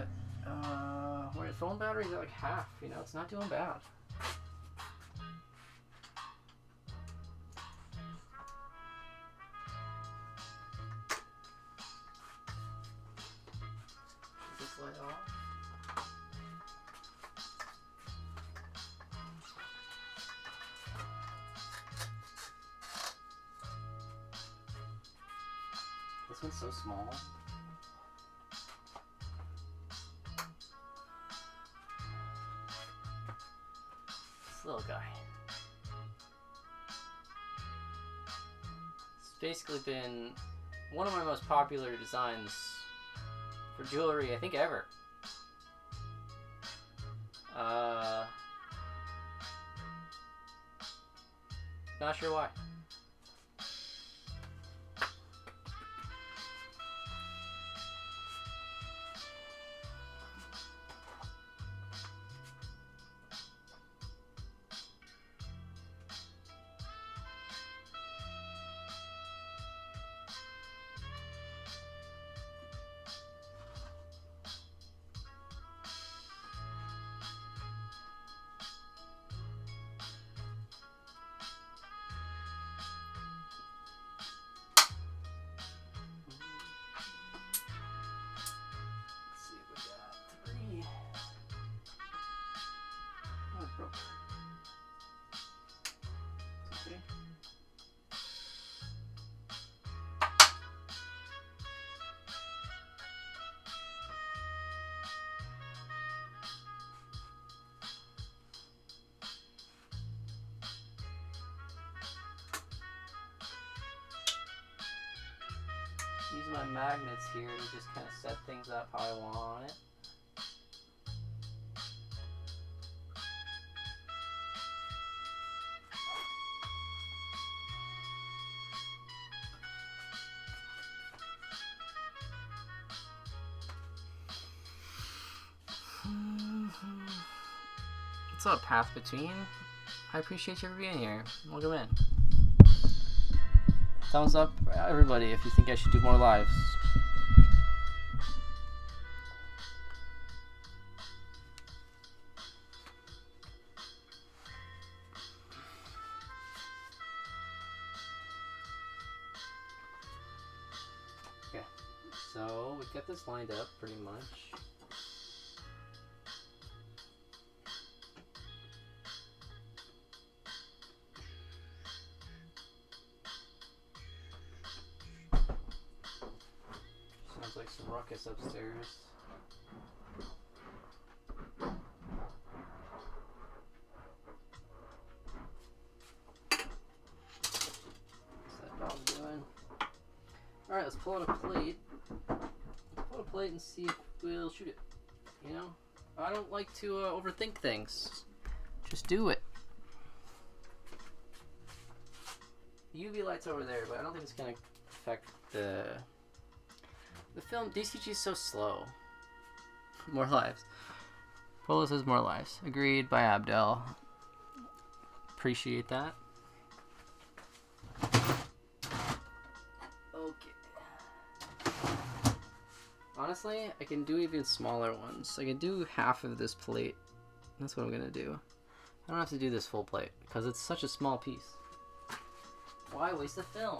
phone battery is at like half, you know, it's not doing bad. This light off. This one's so small. This little guy. It's basically been one of my most popular designs for jewelry, I think, ever. Not sure why. Using my magnets here to just kind of set things up how I want it. What's up, Path Between? I appreciate you for being here. Welcome in. Thumbs up, everybody, if you think I should do more lives. Okay, so we've got this lined up pretty much. Like some ruckus upstairs. What's that dog doing? Alright, let's pull out a plate. Pull out a plate and see if we'll shoot it. You know? I don't like to overthink things. Just do it. The UV light's over there, but I don't think it's going to affect the film. DCG is so slow. More lives. Polo says more lives. Agreed by Abdel. Appreciate that. Okay. Honestly, I can do even smaller ones. I can do half of this plate. That's what I'm gonna do. I don't have to do this full plate because it's such a small piece. Why waste the film?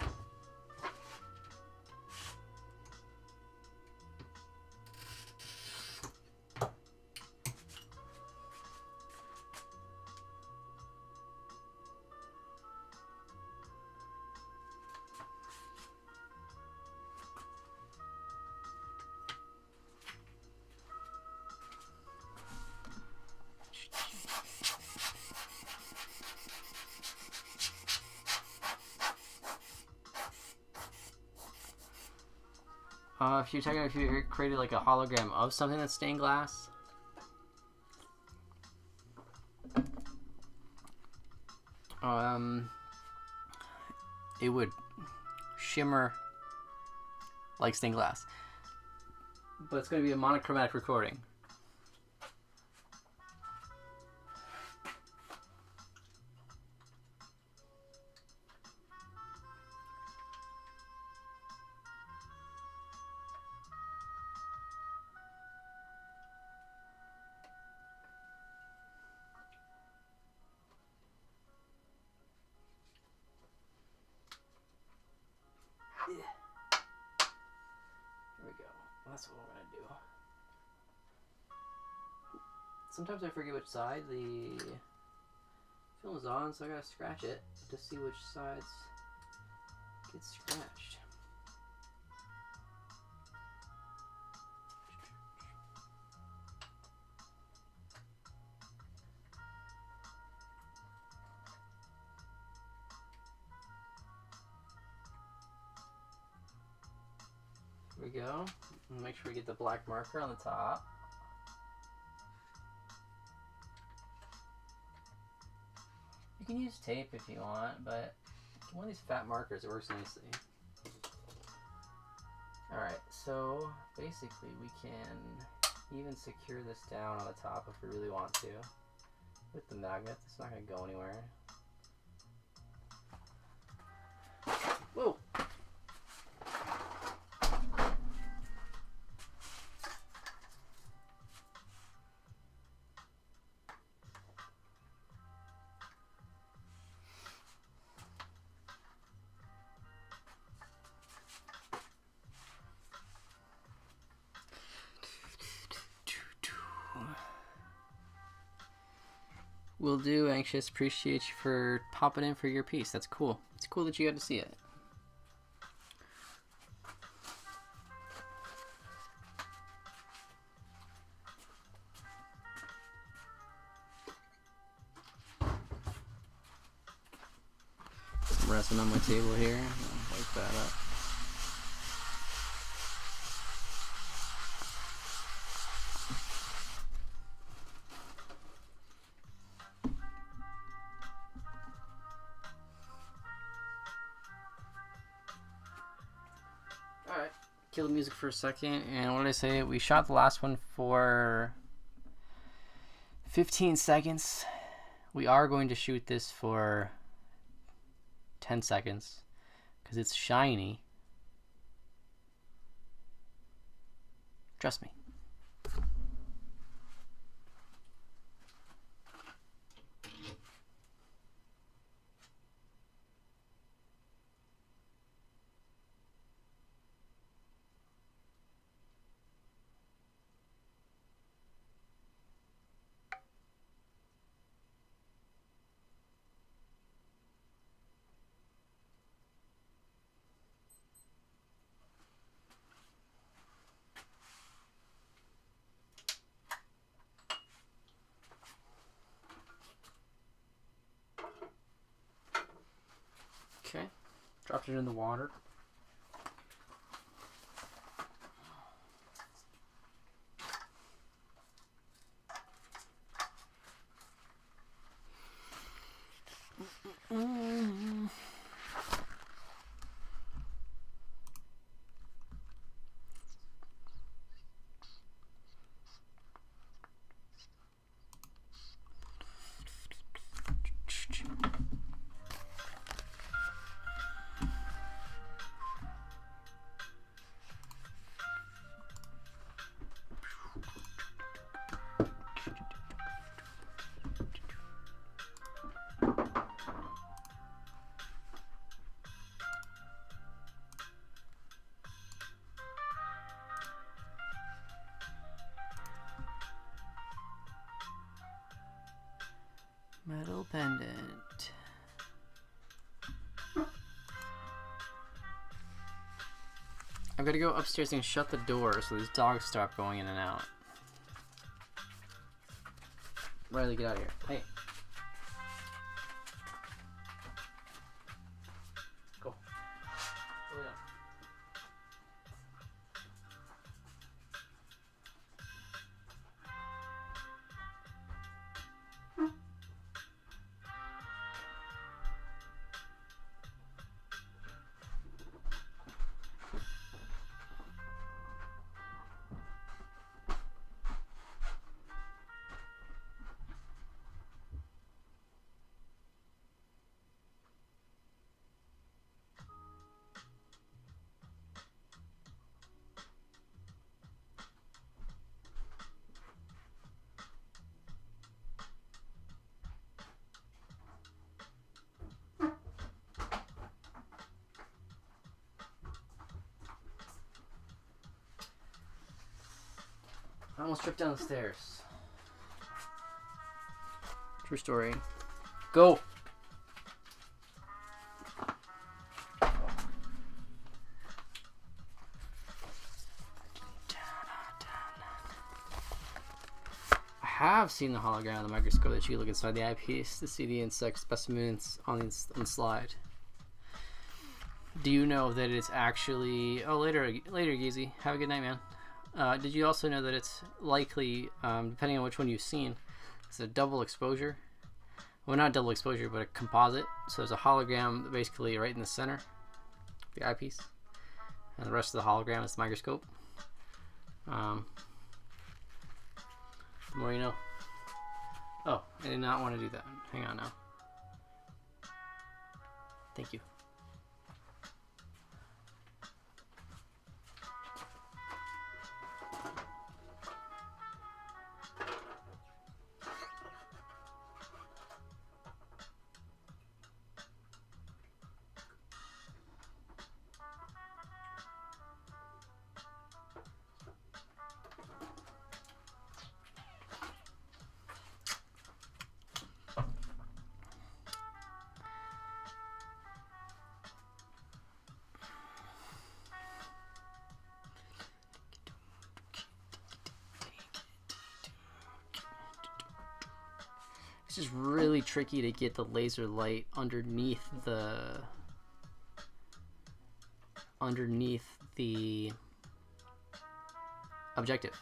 If you created like a hologram of something that's stained glass, it would shimmer like stained glass, but it's going to be a monochromatic recording. That's what we're gonna do. Sometimes I forget which side the film is on, so I gotta scratch it to see which sides get scratched. Here we go. Make sure we get the black marker on the top. You can use tape if you want, but one of these fat markers, it works nicely. Alright, so basically we can even secure this down on the top if we really want to. With the magnet, it's not going to go anywhere. Whoa! Will do, Anxious. Appreciate you for popping in for your piece. That's cool. It's cool that you got to see it. Some resin on my table here. I'll wipe that up. Kill the music for a second, and what did I say? We shot the last one for 15 seconds. We are going to shoot this for 10 seconds because it's shiny. Trust me. Okay, dropped it in the water. Metal pendant. I've got to go upstairs and shut the door so these dogs stop going in and out. Riley, get out of here. Hey. Go. Go down. almost tripped down the stairs. True story. Go! I have seen the hologram on the microscope that you look inside the eyepiece to see the insect specimens on the slide. Do you know that it's actually... Oh, later, Geezy. Have a good night, man. Did you also know that it's likely, depending on which one you've seen, it's a double exposure? Well, not double exposure, but a composite. So there's a hologram basically right in the center of the eyepiece. And the rest of the hologram is the microscope. The more you know. Oh, I did not want to do that. Hang on now. Thank you. It's just really tricky to get the laser light underneath the objective.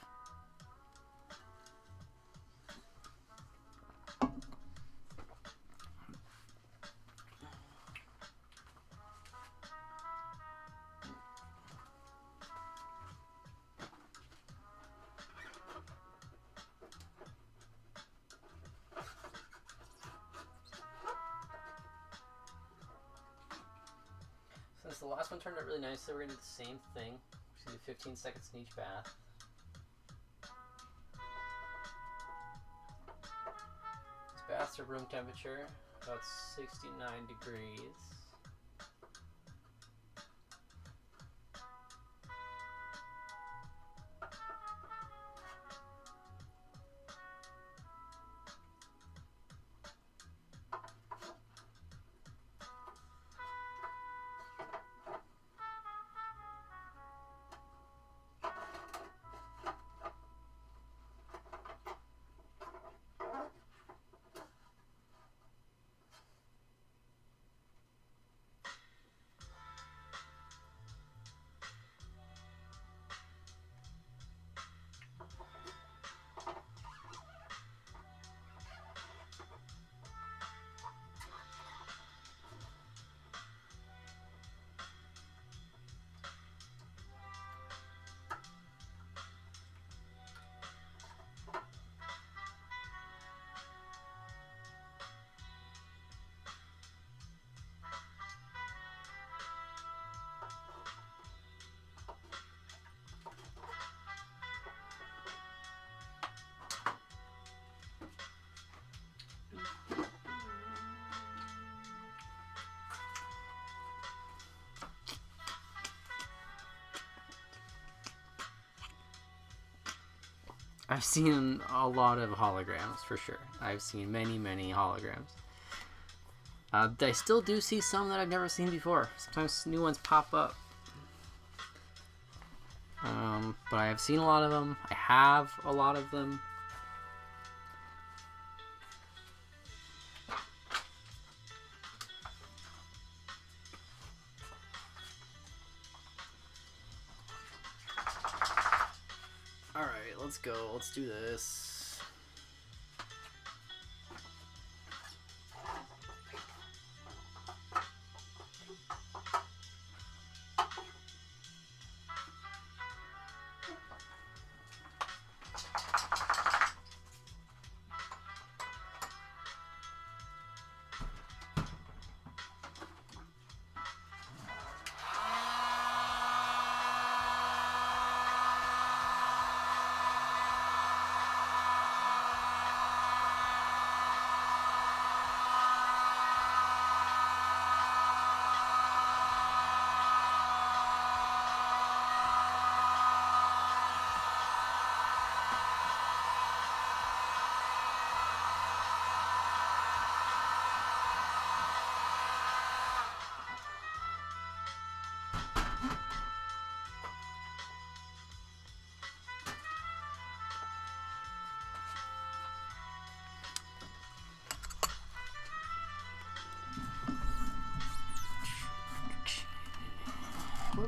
Since the last one turned out really nicely, we're going to do the same thing. We're going to do 15 seconds in each bath. These baths are room temperature, about 69 degrees. I've seen a lot of holograms, for sure. I've seen many, many holograms. I still do see some that I've never seen before. Sometimes new ones pop up. But I have seen a lot of them. I have a lot of them. Alright, let's go. Let's do this.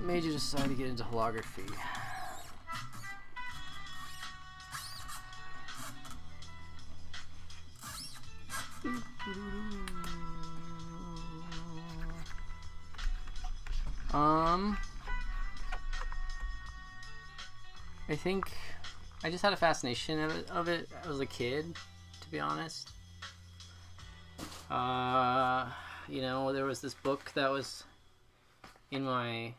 made you decide to get into holography? I think I just had a fascination of it as a kid, to be honest. You know, there was this book that was in my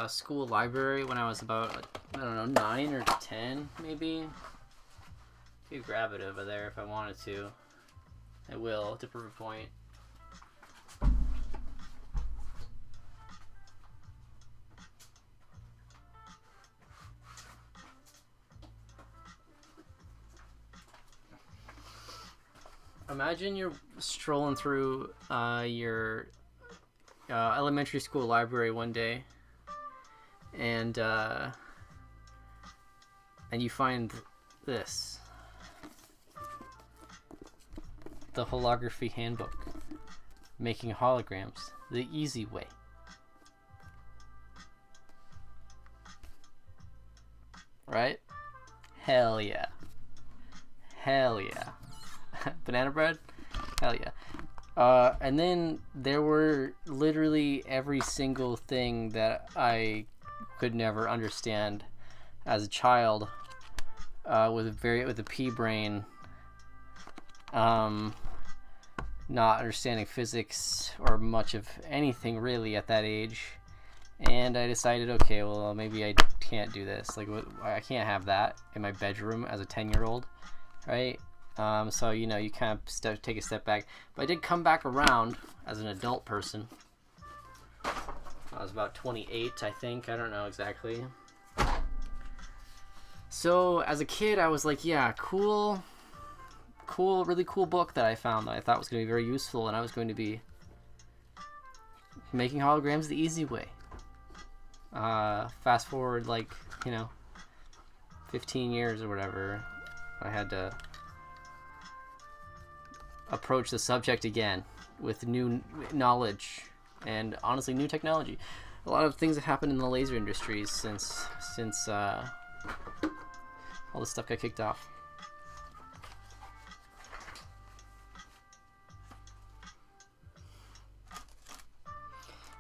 school library when I was about, I don't know, 9 or 10 maybe. I could grab it over there if I wanted to. I will, to prove a point. Imagine you're strolling through your elementary school library one day, and you find this, the Holography Handbook, Making Holograms the Easy Way. Right? Hell yeah. Hell yeah. Banana bread? Hell yeah. And then there were literally every single thing that I could never understand as a child, with a pea brain, not understanding physics or much of anything really at that age. And I decided, okay, well, maybe I can't do this. Like, I can't have that in my bedroom as a 10-year-old, right? So, you know, you kind of take a step back. But I did come back around as an adult person. I was about 28, I think. I don't know exactly. So, as a kid, I was like, yeah, really cool book that I found that I thought was going to be very useful, and I was going to be making holograms the easy way. Fast forward, like, you know, 15 years or whatever, I had to approach the subject again with new knowledge and honestly new technology. A lot of things have happened in the laser industries since all this stuff got kicked off.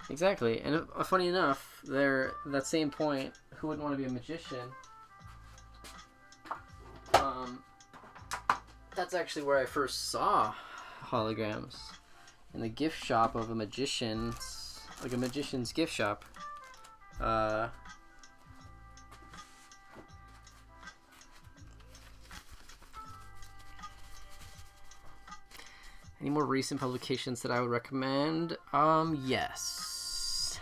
Exactly, and funny enough, that same point, who wouldn't want to be a magician? That's actually where I first saw holograms, in the gift shop of a magician's gift shop. Any more recent publications that I would recommend? Yes.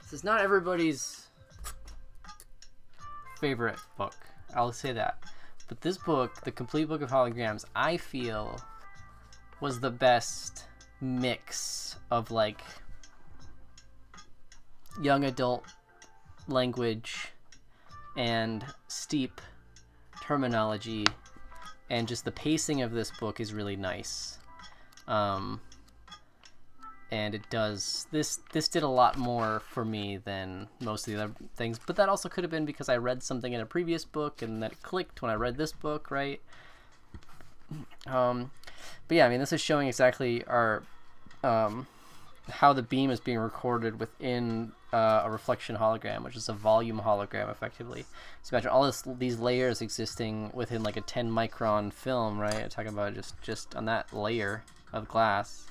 This is not everybody's favorite book. I'll say that. But this book, The Complete Book of Holograms, I feel was the best mix of like young adult language and steep terminology, and just the pacing of this book is really nice. And it does this did a lot more for me than most of the other things, but that also could have been because I read something in a previous book and that clicked when I read this book, right? But yeah, I mean, this is showing exactly our how the beam is being recorded within a reflection hologram, which is a volume hologram, effectively. So imagine all these layers existing within like a 10 micron film, right? I'm talking about just on that layer of glass.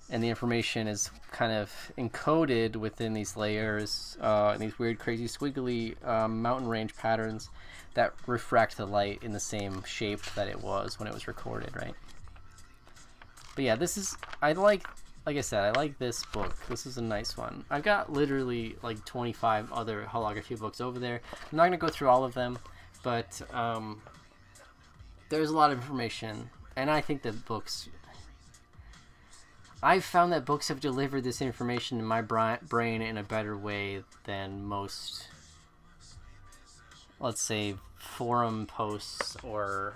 And the information is kind of encoded within these layers, and these weird, crazy, squiggly mountain range patterns that refract the light in the same shape that it was when it was recorded, right? But yeah, this is, like I said, I like this book. This is a nice one. I've got literally like 25 other holography books over there. I'm not going to go through all of them, But there's a lot of information, and I think that I've found that books have delivered this information in my brain in a better way than most, let's say, forum posts or,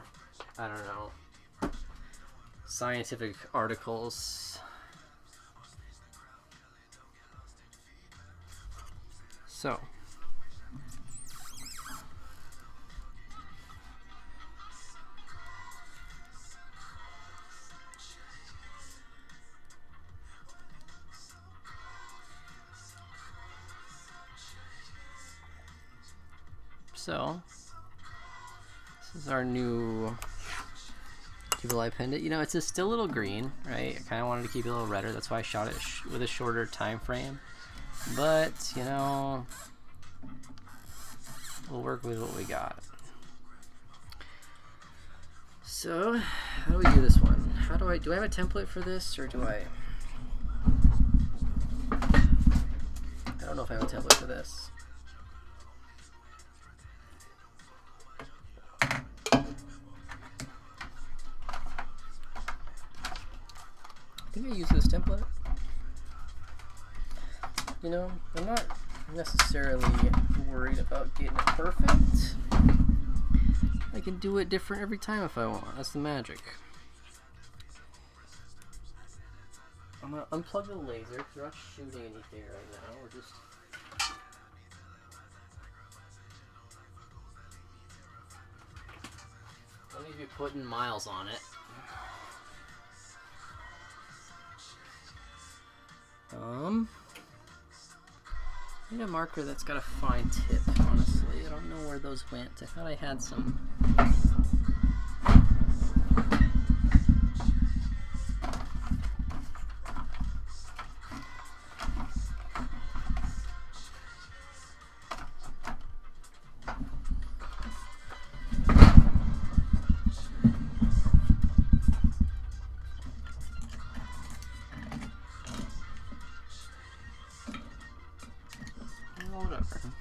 I don't know, scientific articles. So, this is our new people. I pinned it. You know, it's just still a little green, right? I kind of wanted to keep it a little redder. That's why I shot it with a shorter time frame. But, you know, we'll work with what we got. So, how do we do this one? Do I have a template for this, or do I don't know if I have a template for this. I think I use this template. You know, I'm not necessarily worried about getting it perfect. I can do it different every time if I want. That's the magic. I'm gonna unplug the laser because we're not shooting anything right now. We're just I need to be putting miles on it. I need a marker that's got a fine tip, honestly. I don't know where those went. I thought I had some. Whatever.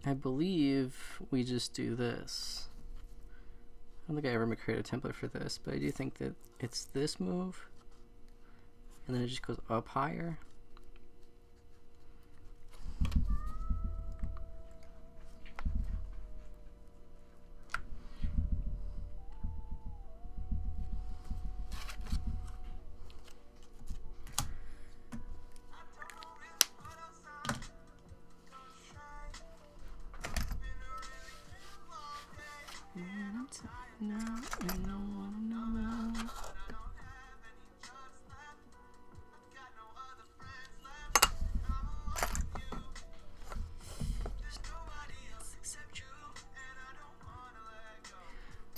I believe we just do this. I don't think I ever create a template for this, but I do think that it's this move, and then it just goes up higher.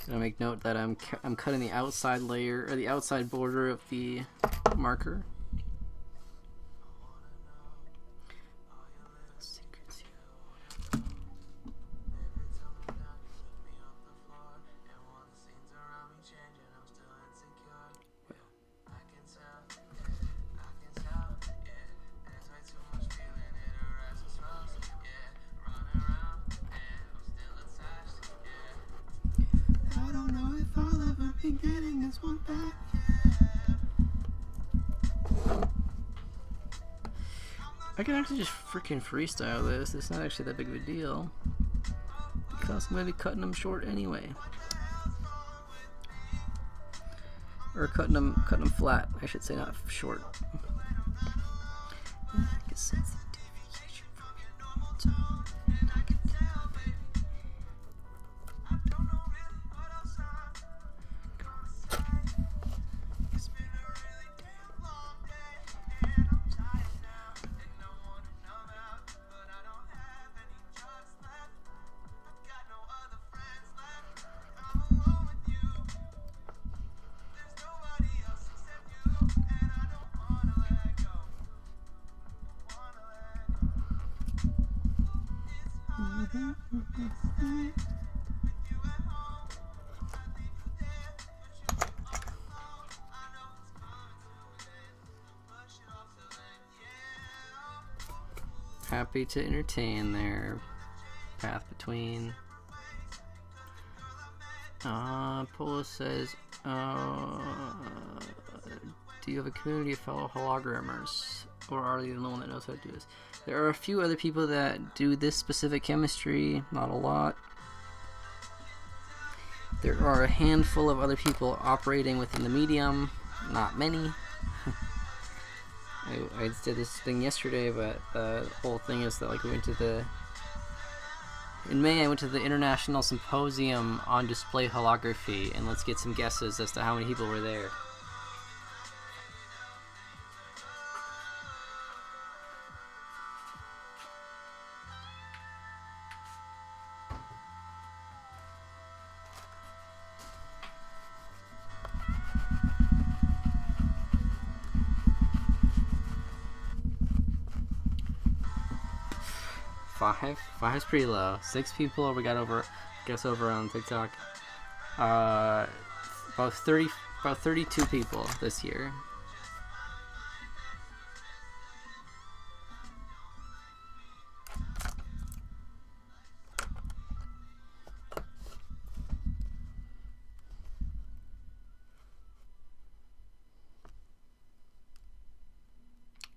Gonna make note that I'm cutting the outside layer or the outside border of the marker. I can actually just freaking freestyle this. It's not actually that big of a deal because I'm going to be cutting them short anyway, or cutting them flat. I should say, not short. Happy to entertain there. Path between. Polo says, do you have a community of fellow hologrammers? Or are you the only one that knows how to do this? There are a few other people that do this specific chemistry, not a lot. There are a handful of other people operating within the medium, not many. I did this thing yesterday, but the whole thing is that, like, we went to the... In May, I went to the International Symposium on Display Holography, and let's get some guesses as to how many people were there. Five's pretty low. 6 people we got over on TikTok. About 32 people this year.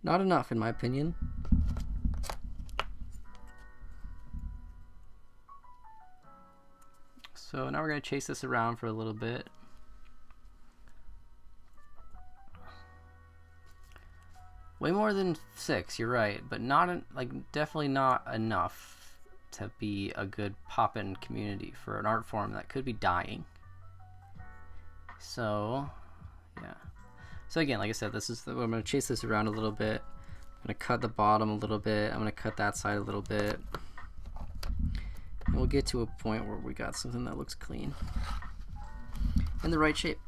Not enough, in my opinion. So now we're going to chase this around for a little bit. Way more than 6, you're right, but not definitely not enough to be a good pop-in community for an art form that could be dying. So, yeah. So again, like I said, I'm going to chase this around a little bit. I'm going to cut the bottom a little bit. I'm going to cut that side a little bit. And we'll get to a point where we got something that looks clean in the right shape.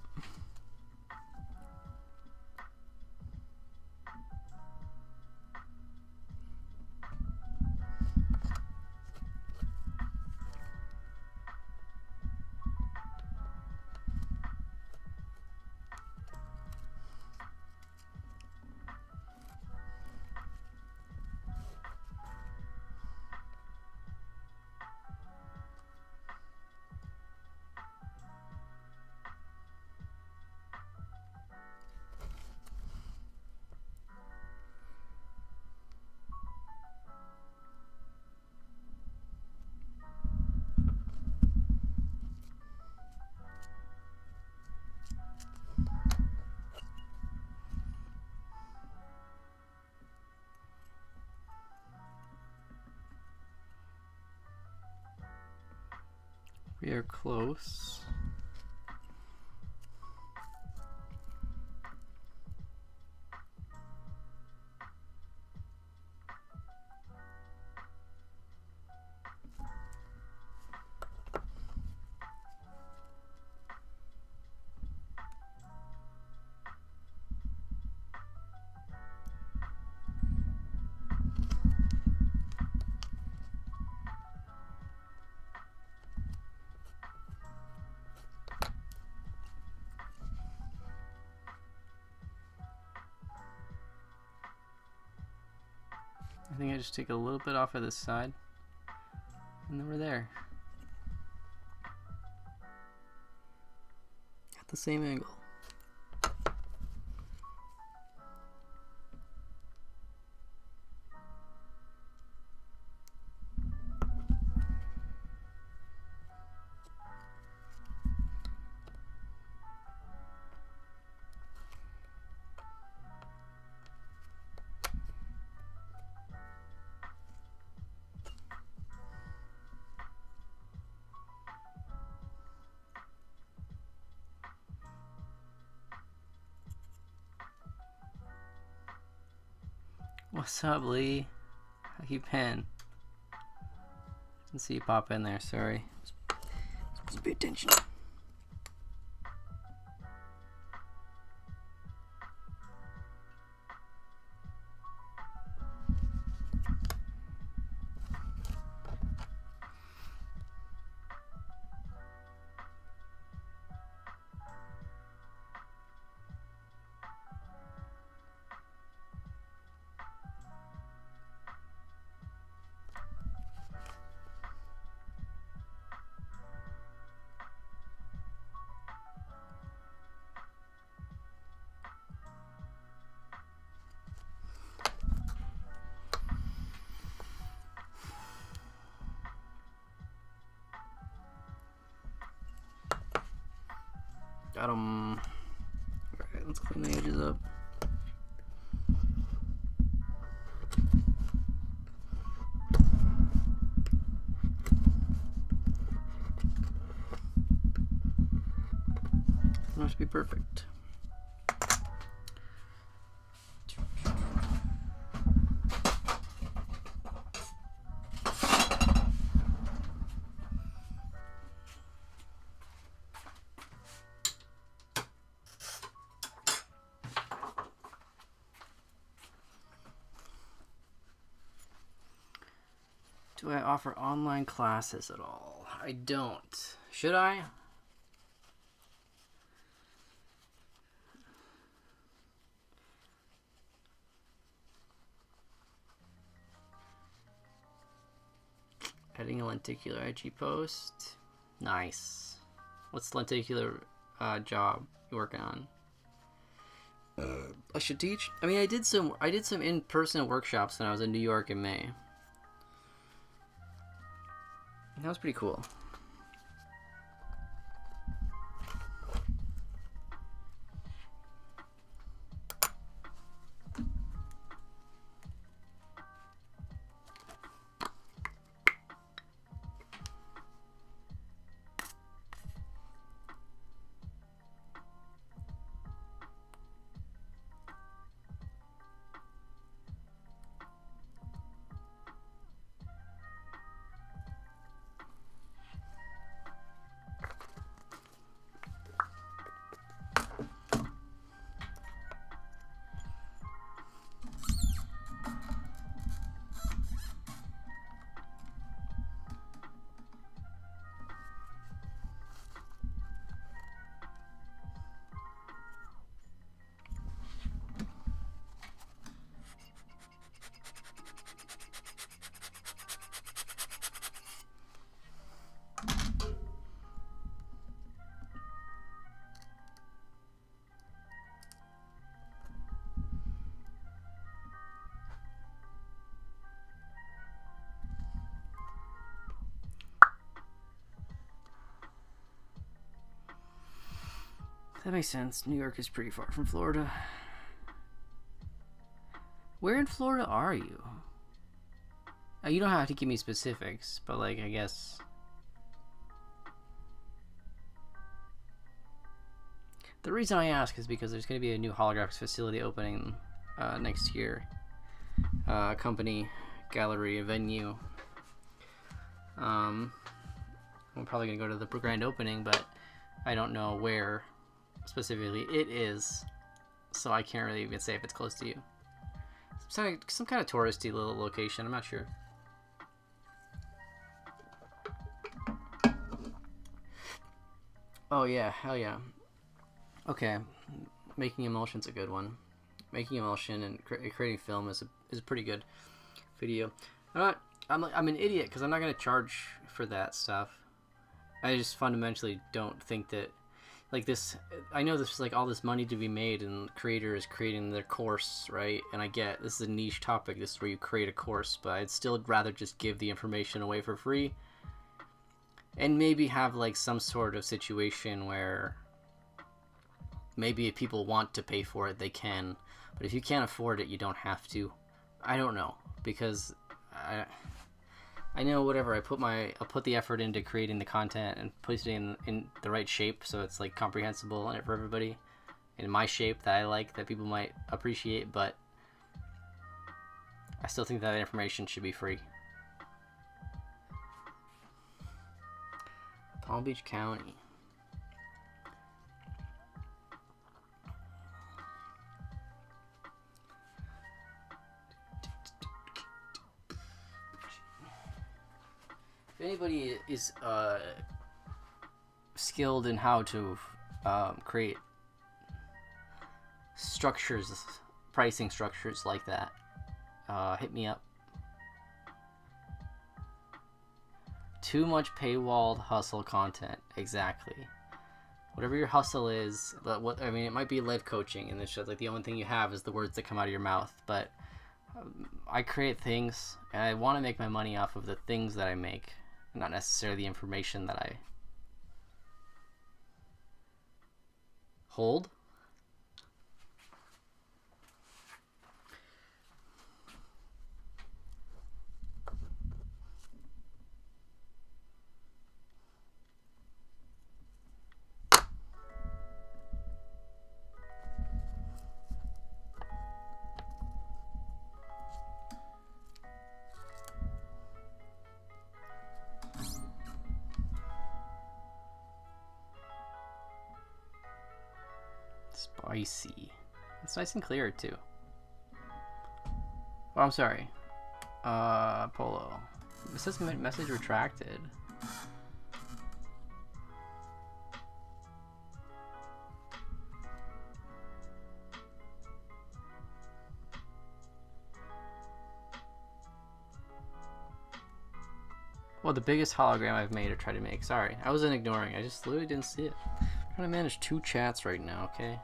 We are close. I think I just take a little bit off of this side, and then we're there. At the same angle. What's up, Lee? How you been? Didn't see you pop in there, sorry. Supposed to pay attention. Got them. Alright, let's clean the edges up. Must be perfect. Do I offer online classes at all? I don't. Should I? Adding a lenticular IG post. Nice. What's the lenticular job you working on? I should teach. I mean, I did some in-person workshops when I was in New York in May. That was pretty cool. That makes sense. New York is pretty far from Florida. Where in Florida are you? You don't have to give me specifics, but like, I guess. The reason I ask is because there's going to be a new holographics facility opening next year. Company, gallery, a venue. I'm probably going to go to the grand opening, but I don't know where specifically it is, so I can't really even say if it's close to you. Some kind of touristy little location, I'm not sure. Oh yeah, hell yeah. Okay, making emulsion's a good one. Making emulsion and creating film is a pretty good video. I'm an idiot because I'm not gonna charge for that stuff. I just fundamentally don't think that, like, this, I know there's like all this money to be made and creators creating their course, right? And I get this is a niche topic, this is where you create a course, but I'd still rather just give the information away for free and maybe have like some sort of situation where maybe if people want to pay for it, they can, but if you can't afford it, you don't have to. I don't know, because I know whatever I'll put the effort into creating the content and place it in the right shape so it's like comprehensible for everybody in my shape that I like, that people might appreciate, but I still think that information should be free. Palm Beach County. If anybody is skilled in how to create structures, pricing structures like that, hit me up. Too much paywalled hustle content. Exactly. Whatever your hustle is, I mean, it might be life coaching, and it's just like the only thing you have is the words that come out of your mouth. But I create things, and I want to make my money off of the things that I make, not necessarily the information that Hold. Spicy. It's nice and clear too. Oh, I'm sorry. Polo. It says message retracted. Well, the biggest hologram I've made or tried to make. Sorry, I wasn't ignoring. I just literally didn't see it. I'm trying to manage 2 chats right now, okay?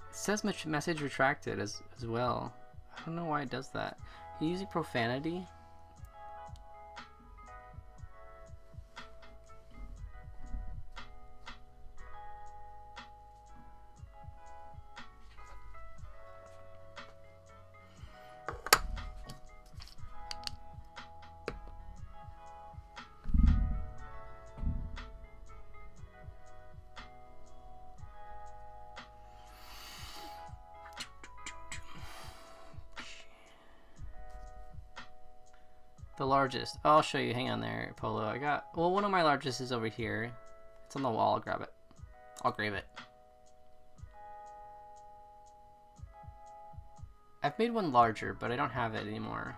It says message retracted as well. I don't know why it does that. Are you using profanity? The largest. Oh, I'll show you. Hang on there, Polo. I got... Well, one of my largest is over here. It's on the wall. I'll grab it. I'll grab it. I've made one larger, but I don't have it anymore.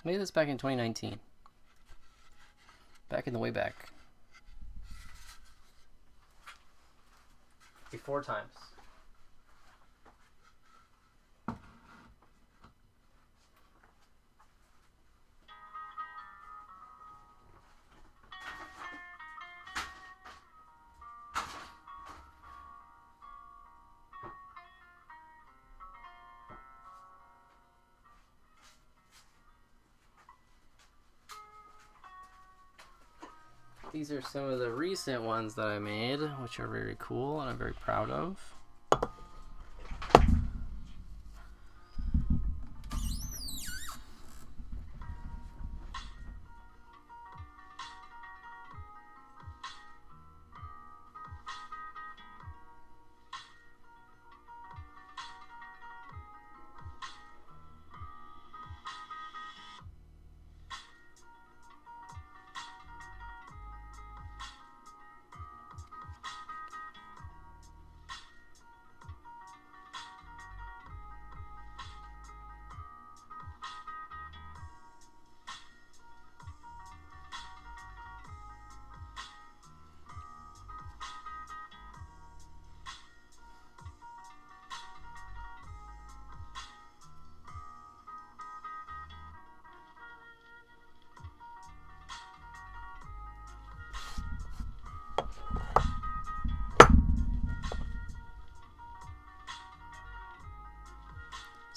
I made this back in 2019. Back in the way back. Before times. These are some of the recent ones that I made, which are very cool and I'm very proud of.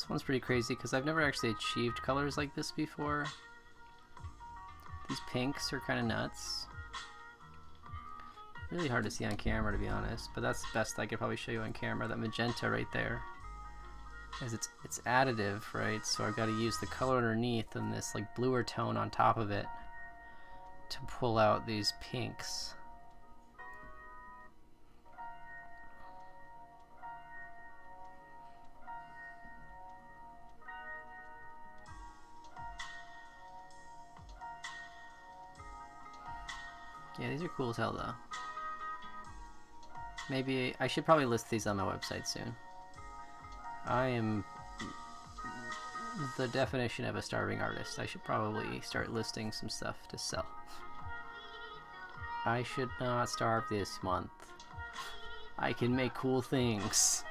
This one's pretty crazy because I've never actually achieved colors like this before. These pinks are kind of nuts. Really hard to see on camera, to be honest, but that's the best I could probably show you on camera. That magenta right there, as it's additive, right? So I've got to use the color underneath and this like bluer tone on top of it to pull out these pinks. Yeah, these are cool as hell though. Maybe I should probably list these on my website soon. I am the definition of a starving artist. I should probably start listing some stuff to sell. I should not starve this month. I can make cool things.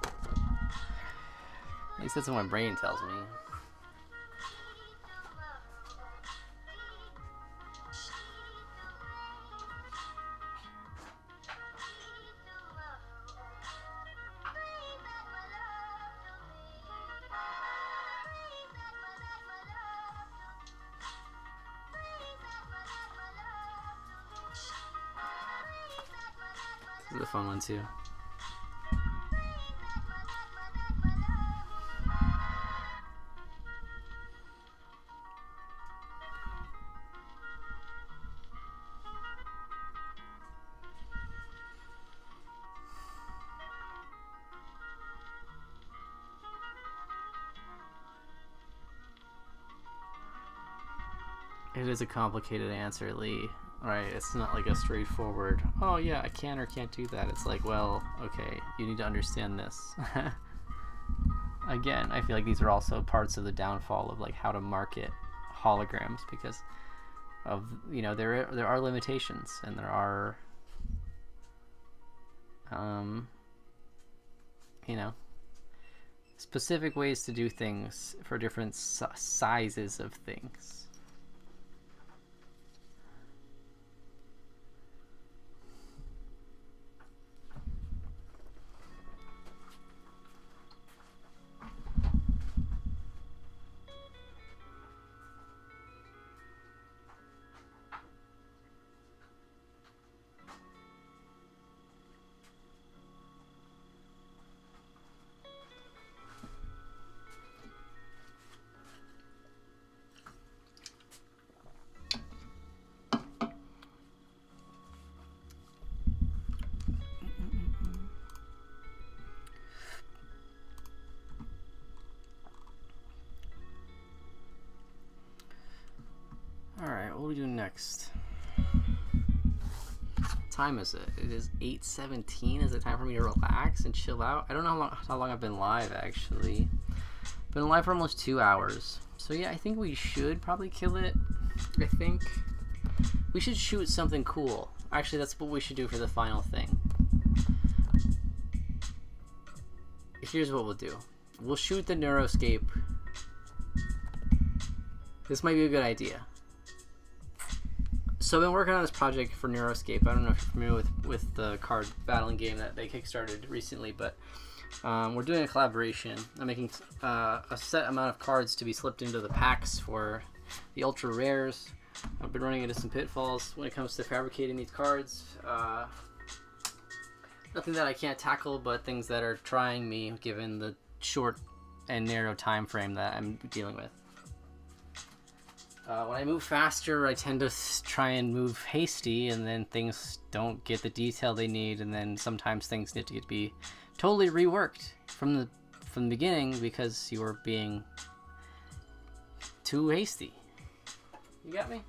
At least that's what my brain tells me. This is a fun one too. It is a complicated answer, Lee. Right, it's not like a straightforward, oh yeah, I can or can't do that. It's like, well, okay, you need to understand this. Again, I feel like these are also parts of the downfall of like how to market holograms, because of, you know, there are limitations, and there are you know, specific ways to do things for different sizes of things. Alright, what do we do next? What time is it? It is 8:17. Is it time for me to relax and chill out? I don't know how long I've been live, actually. Been live for almost 2 hours. So yeah, I think we should probably kill it. I think we should shoot something cool. Actually, that's what we should do for the final thing. Here's what we'll do. We'll shoot the Neuroscape. This might be a good idea. So I've been working on this project for Neuroscape. I don't know if you're familiar with the card battling game that they kickstarted recently, but we're doing a collaboration. I'm making a set amount of cards to be slipped into the packs for the ultra rares. I've been running into some pitfalls when it comes to fabricating these cards. Nothing that I can't tackle, but things that are trying me given the short and narrow time frame that I'm dealing with. When I move faster, I tend to try and move hasty, and then things don't get the detail they need, and then sometimes things need to be totally reworked from the beginning because you were being too hasty. You got me?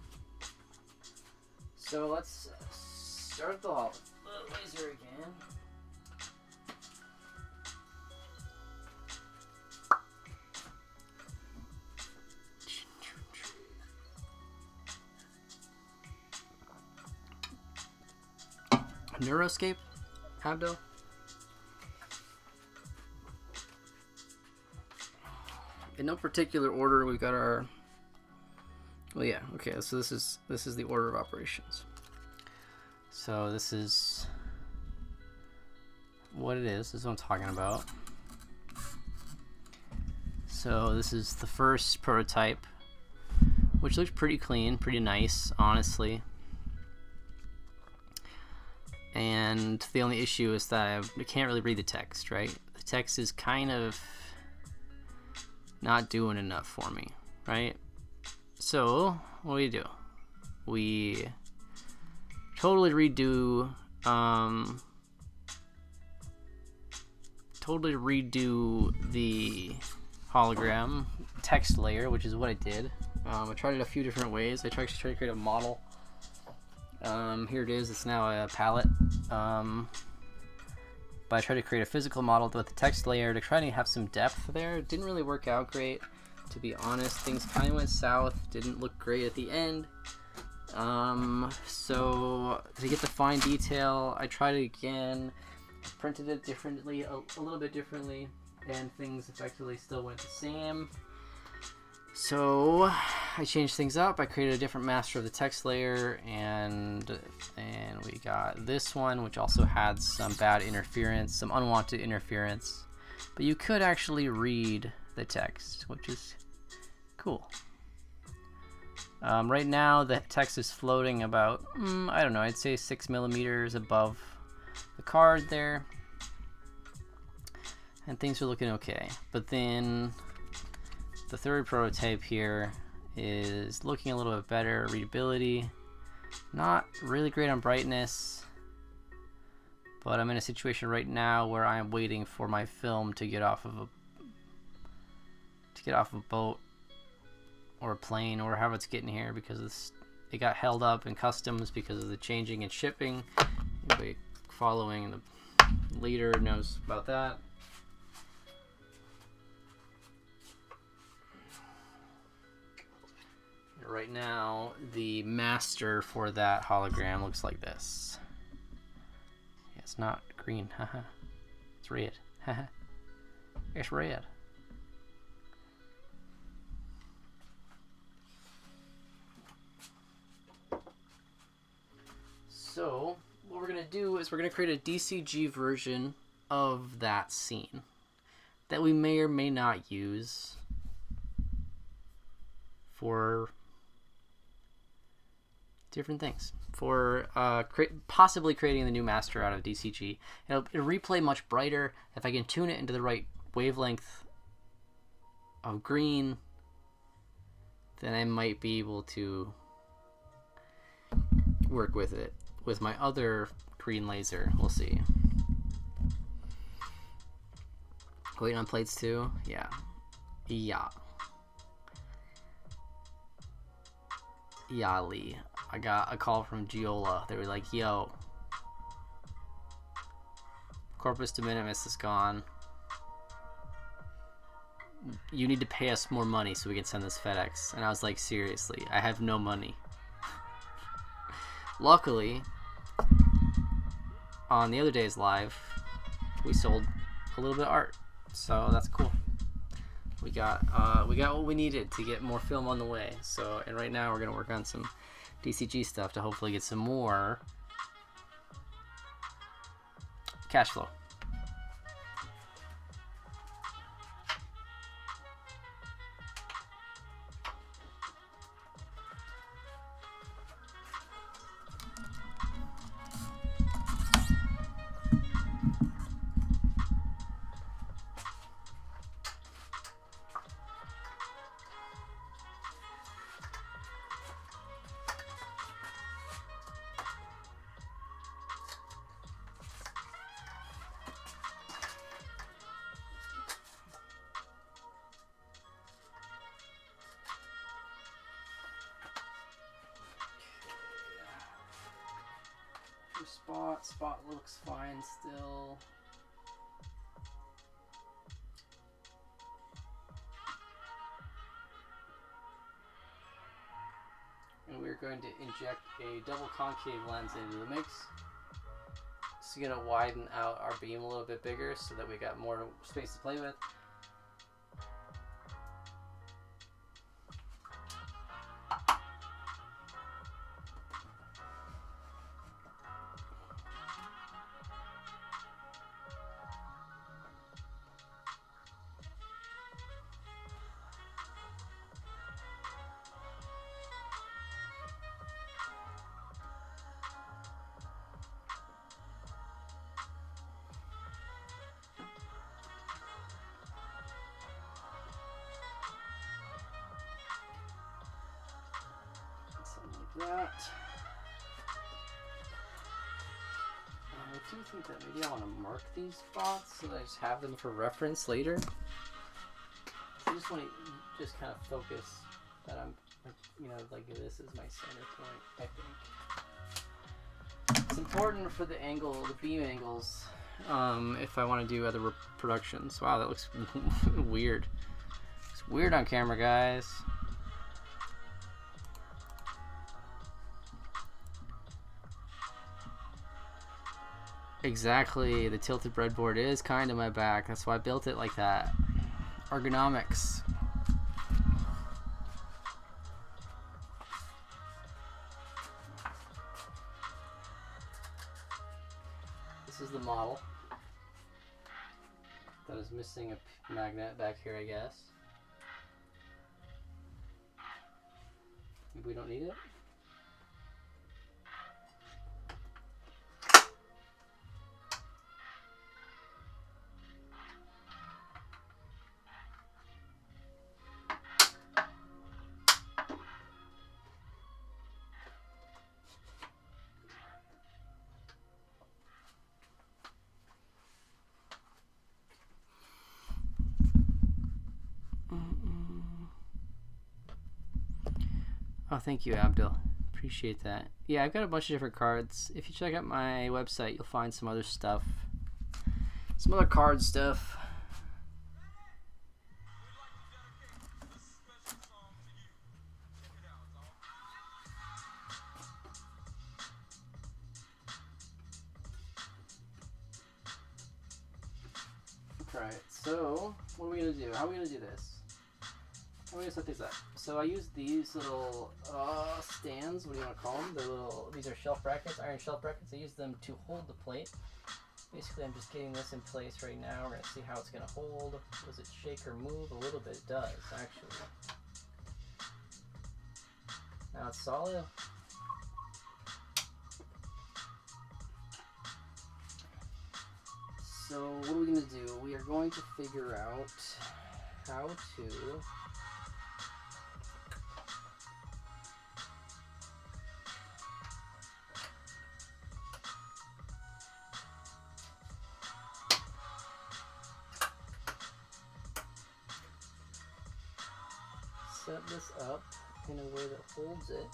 So let's start the laser again. Neuroscape, Abdel. In no particular order, we've got our. Well, yeah, okay. So this is the order of operations. So this is what it is. This is what I'm talking about. So this is the first prototype, which looks pretty clean, pretty nice, honestly. And the only issue is that I can't really read the text, right? The text is kind of not doing enough for me, right? So what do? We totally redo the hologram text layer, which is what I did. I tried it a few different ways. I tried to create a model. Here it is. It's now a palette. But I tried to create a physical model with the text layer to try to have some depth there. It didn't really work out great, to be honest. Things kind of went south. Didn't look great at the end. So to get the fine detail, I tried it again. Printed it differently, a little bit differently, and things effectively still went the same. So I changed things up. I created a different master of the text layer, and we got this one, which also had some bad interference, some unwanted interference, but you could actually read the text, which is cool. Right now the text is floating about I don't know, I'd say 6 millimeters above the card there, and things are looking okay. But then the third prototype here is looking a little bit better. Readability, not really great on brightness, but I'm in a situation right now where I'm waiting for my film to get off of a boat or a plane or however it's getting here, because it got held up in customs because of the changing and shipping. Anybody following the leader knows about that. Right now, the master for that hologram looks like this. Yeah, it's not green, haha. It's red, haha. It's red. So what we're gonna do is we're gonna create a DCG version of that scene that we may or may not use for different things, for possibly creating the new master out of DCG. It'll replay much brighter if I can tune it into the right wavelength of green. Then I might be able to work with it with my other green laser. We'll see. Waiting on plates too. Yeah. Yali. I got a call from Giola. They were like, yo, Corpus de Minimis is gone. You need to pay us more money so we can send this FedEx. And I was like, seriously, I have no money. Luckily, on the other day's live, we sold a little bit of art, so that's cool. We got what we needed to get more film on the way. So, and right now we're gonna work on some DCG stuff to hopefully get some more cash flow. Spot looks fine still. And we're going to inject a double concave lens into the mix. It's going to widen out our beam a little bit bigger so that we got more space to play with. that. I do think that maybe I want to mark these spots so that I just have them for reference later. I just want to just kind of focus that I'm, you know, like this is my center point, I think. It's important for the angle, the beam angles, if I want to do other reproductions. Wow, that looks weird. It's weird on camera, guys. Exactly, the tilted breadboard is kind of my back. That's why I built it like that. Ergonomics. This is the model that is missing a magnet back here, I guess. Maybe we don't need it. Oh, thank you, Abdul. Appreciate that. Yeah, I've got a bunch of different cards. If you check out my website, you'll find some other stuff. Some other card stuff. Alright, so what are we going to do? How are we going to do this? How are we going to set these up? So I use these little stands, what do you want to call them? They're little, these are shelf brackets, iron shelf brackets. I use them to hold the plate. Basically, I'm just getting this in place right now. We're going to see how it's going to hold. Does it shake or move? A little bit. It does, actually. Now it's solid. So what are we going to do? We are going to figure out how to set this up in a way that holds it.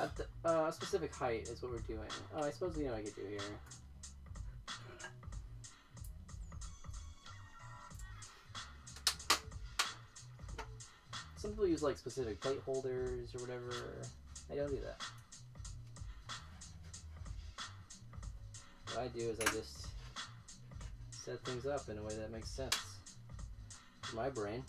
At the specific height is what we're doing. Oh, I suppose you know what I could do here. Some people use like specific plate holders or whatever. I don't do that. What I do is I just set things up in a way that makes sense to my brain.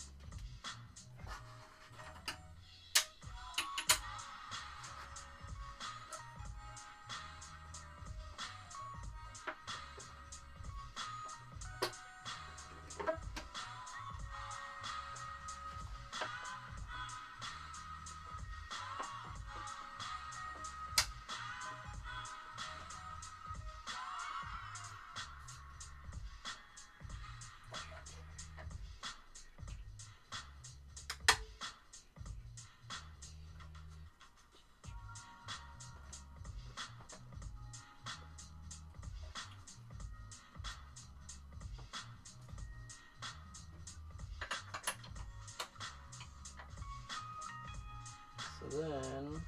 Then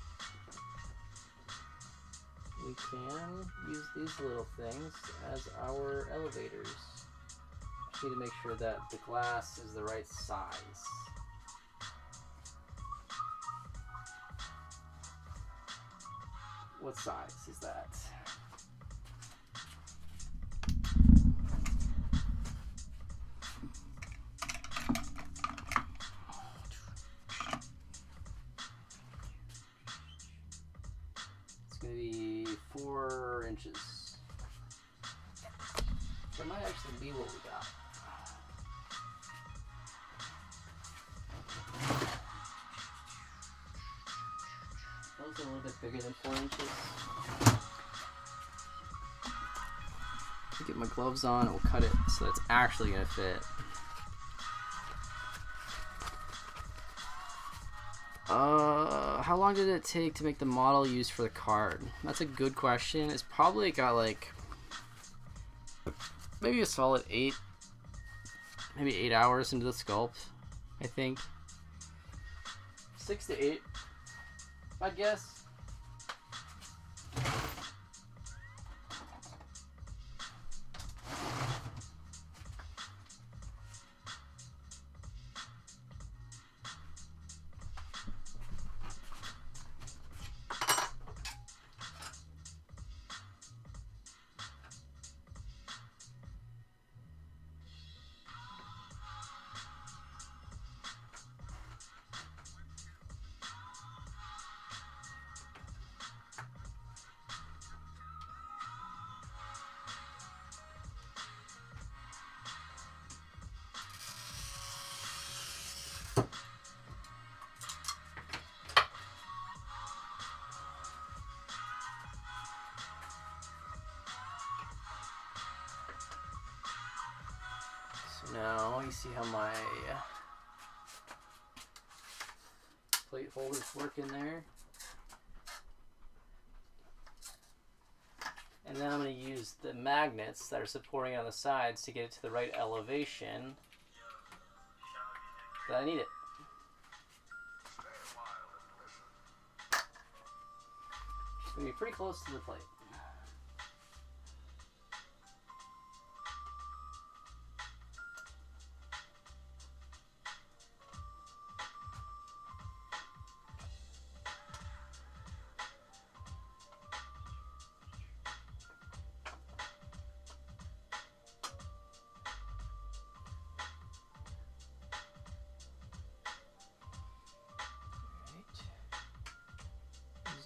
we can use these little things as our elevators. Just need to make sure that the glass is the right size. What size is that? Gonna be 4 inches. That might actually be what we got. That was a little bit bigger than 4 inches. Get my gloves on, we'll cut it so it's actually gonna fit. How long did it take to make the model used for the card? That's a good question. It's probably got like maybe a solid 8 hours into the sculpt, I think. 6 to 8, I guess. Now you see how my plate holders work in there. And then I'm going to use the magnets that are supporting on the sides to get it to the right elevation that I need it. It's going to be pretty close to the plate.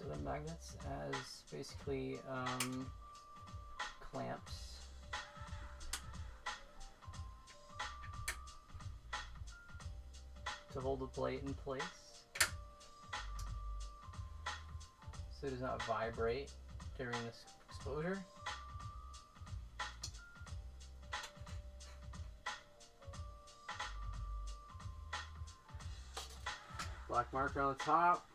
The magnets as basically clamps. To hold the plate in place so it does not vibrate during this exposure. Black marker on the top.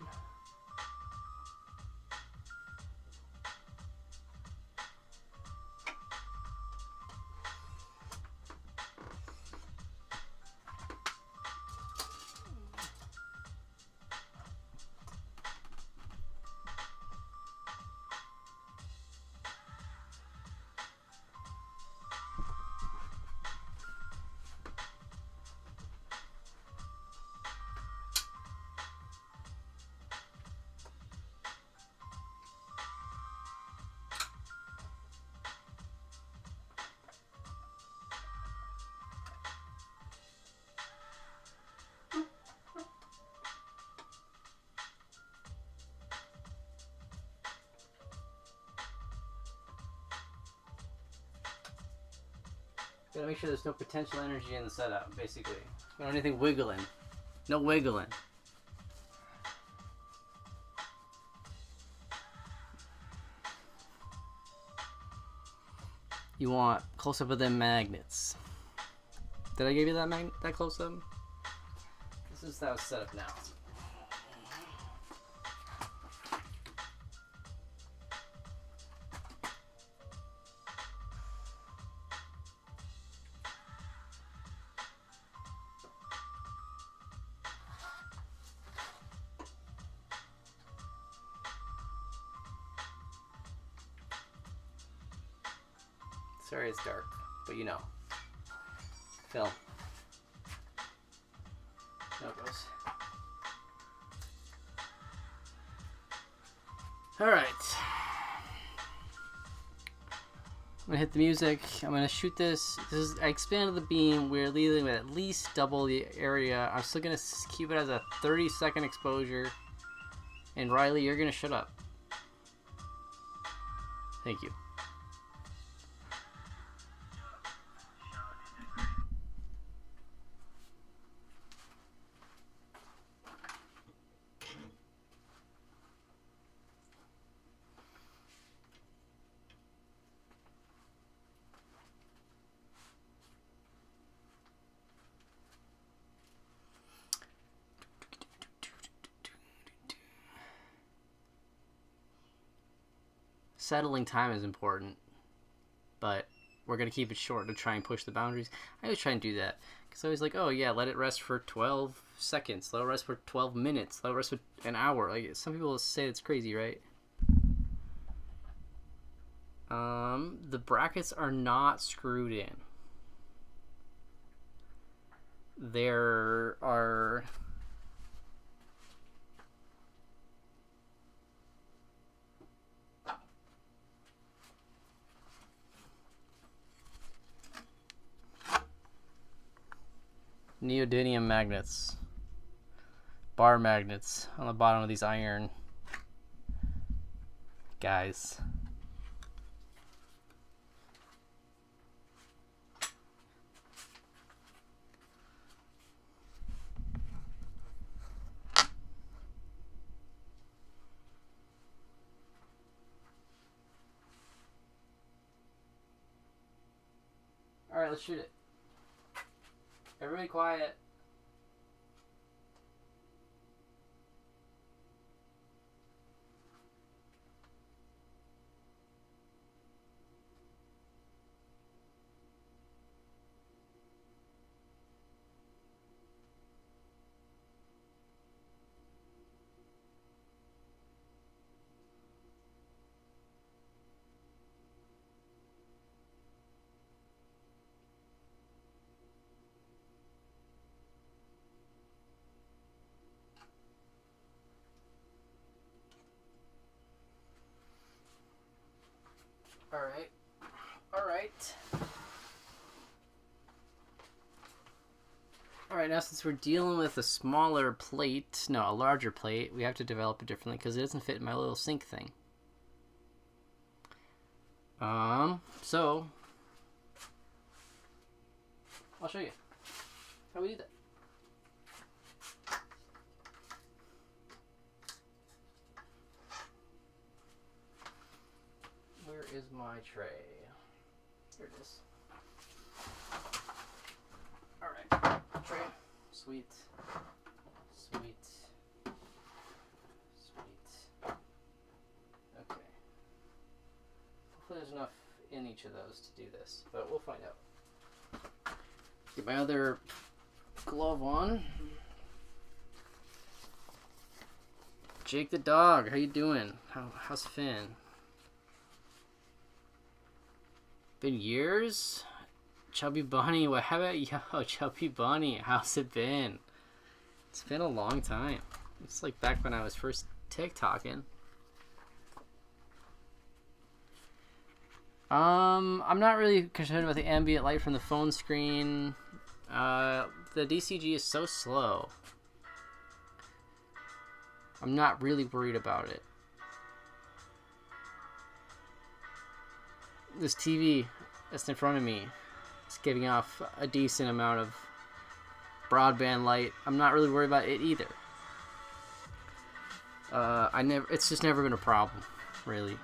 Gotta make sure there's no potential energy in the setup, basically. We don't want anything wiggling. No wiggling. You want close-up of them magnets. Did I give you that close-up? This is how it's set up now. Sorry it's dark, but you know. Film. There it goes. Alright. I'm gonna hit the music. I'm gonna shoot this. I expanded the beam. We're leaving at least double the area. I'm still gonna keep it as a 30-second exposure. And Riley, you're gonna shut up. Thank you. settling time is important, but we're going to keep it short to try and push the boundaries. I always try and do that. Because I was like, oh yeah, let it rest for 12 seconds. Let it rest for 12 minutes. Let it rest for an hour. Like, some people say it's crazy, right? The brackets are not screwed in. There are... neodymium magnets, bar magnets on the bottom of these iron guys. All right, let's shoot it. Everybody quiet. Alright, now since we're dealing with a smaller plate, no, a larger plate, we have to develop it differently because it doesn't fit in my little sink thing. So, I'll show you how we do that. Where is my tray? Here it is. Alright, tray. Sweet. Sweet. Sweet. Okay. Hopefully there's enough in each of those to do this, but we'll find out. Get my other glove on. Jake the dog, how you doing? How's Finn? Been years? Chubby Bunny, what about yo, Chubby Bunny, how's it been? It's been a long time. It's like back when I was first TikToking. I'm not really concerned about the ambient light from the phone screen. The DCG is so slow. I'm not really worried about it. This TV that's in front of me is giving off a decent amount of broadband light. I'm not really worried about it either. It's just never been a problem, really.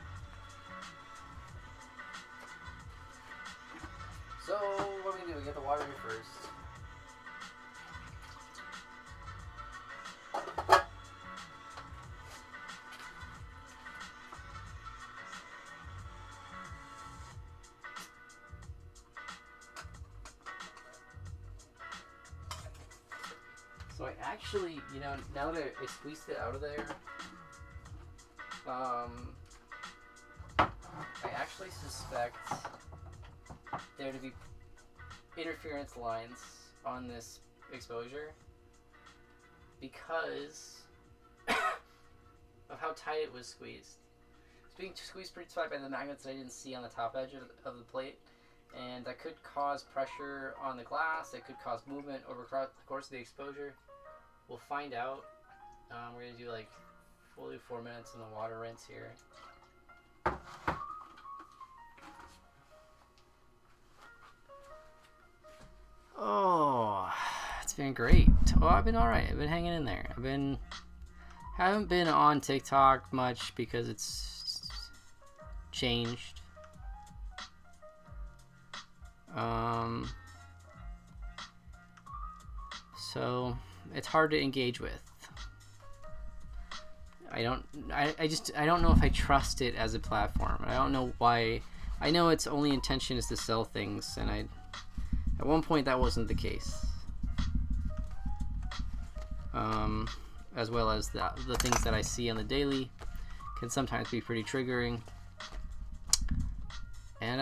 So, what are we gonna do? We get the water here first. So I actually, you know, now that I squeezed it out of there, I actually suspect there to be interference lines on this exposure because of how tight it was squeezed. It's being squeezed pretty tight by the magnets that I didn't see on the top edge of the plate, and that could cause pressure on the glass. It could cause movement over the course of the exposure. We'll find out. We're going to do like fully 4 minutes in the water rinse here. Oh, it's been great. Oh, I've been alright. I've been hanging in there. Haven't been on TikTok much because it's changed. So it's hard to engage with. I don't know if I trust it as a platform. I don't know why. I know its only intention is to sell things, and at one point that wasn't the case. As well as the things that I see on the daily can sometimes be pretty triggering, and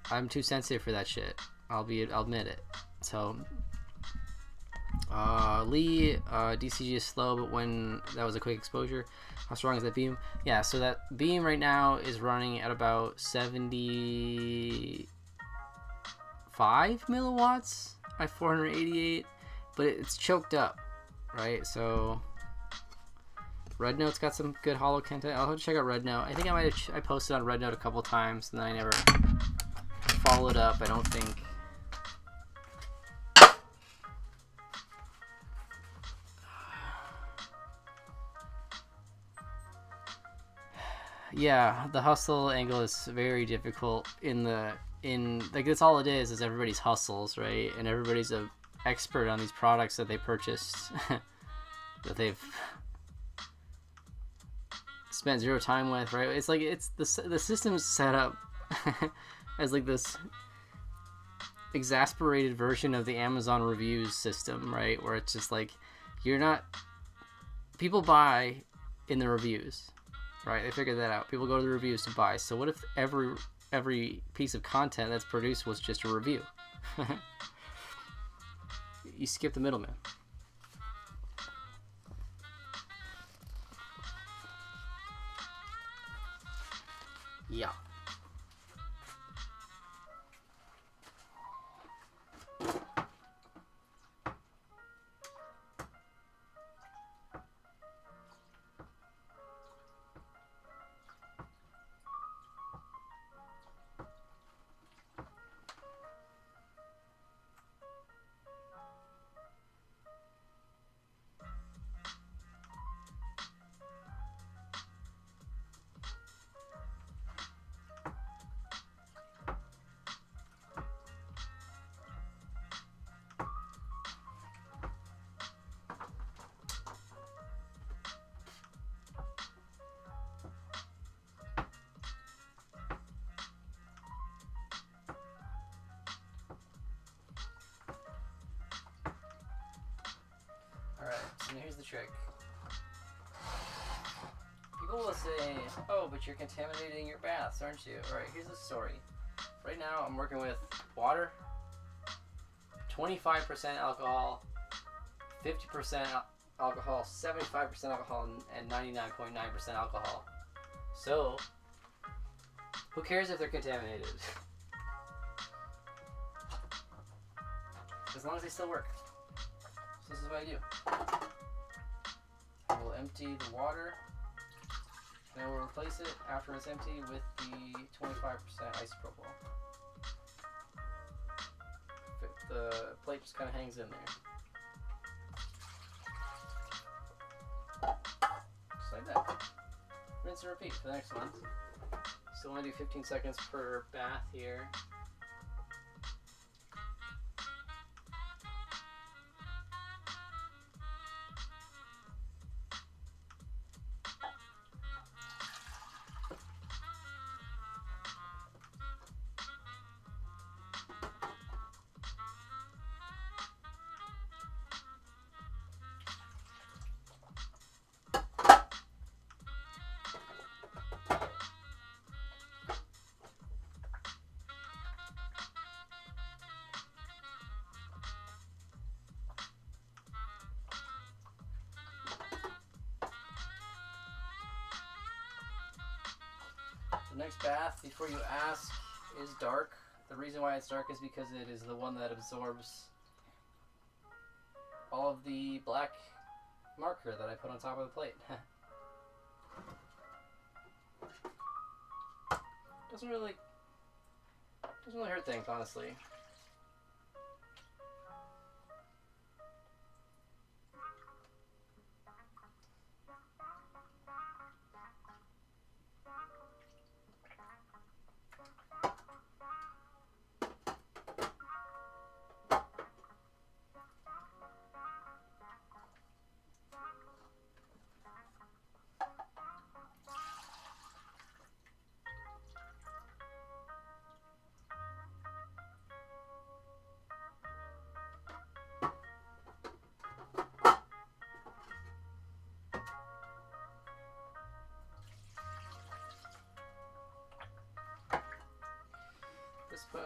I'm too sensitive for that shit. I'll admit it. So Lee, DCG is slow, but when that was a quick exposure, how strong is that beam? Yeah, so that beam right now is running at about 75 milliwatts at 488, but it's choked up, right? So Red Note's got some good holo content. I'll have to check out Red Note. I think I posted on Red Note a couple times, and then I never followed up. I don't think. Yeah, the hustle angle is very difficult like that's all it is everybody's hustles, right? And everybody's an expert on these products that they purchased that they've spent zero time with, right? It's like the system's set up as like this exasperated version of the Amazon reviews system, right? Where it's just like people buy in the reviews. Right, they figured that out. People go to the reviews to buy. So what if every piece of content that's produced was just a review? You skip the middleman. Yeah. And here's the trick. People will say, oh, but you're contaminating your baths, aren't you? Alright, here's the story. Right now, I'm working with water, 25% alcohol, 50% alcohol, 75% alcohol, and 99.9% alcohol. So, who cares if they're contaminated? As long as they still work. So this is what I do. We'll empty the water, then we'll replace it after it's empty with the 25% isopropyl. The plate just kind of hangs in there. Just like that. Rinse and repeat for the next one. Still want to do 15 seconds per bath here. The next bath, before you ask, is dark. The reason why it's dark is because it is the one that absorbs all of the black marker that I put on top of the plate. Doesn't really hurt things, honestly.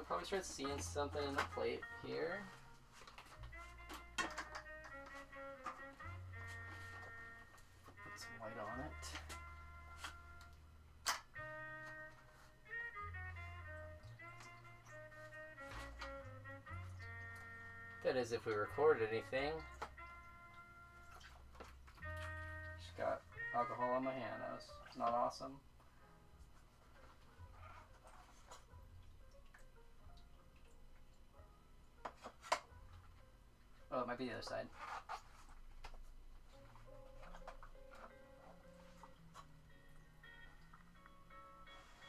probably start seeing something in the plate here. Put some white on it. That is if we recorded anything. Just got alcohol on my hand. That was not awesome. Oh, it might be the other side.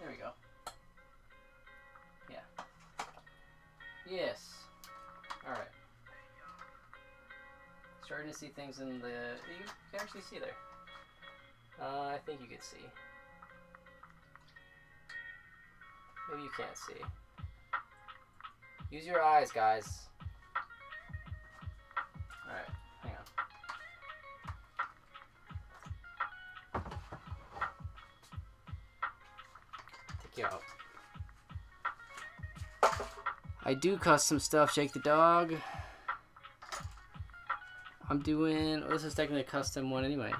There we go. Yeah. Yes. All right. Starting to see things in the... You can actually see there. I think you can see. Maybe you can't see. Use your eyes, guys. Alright, hang on. Take you out. I do custom stuff, Jake the dog. I'm doing... Well, this is technically a custom one anyway.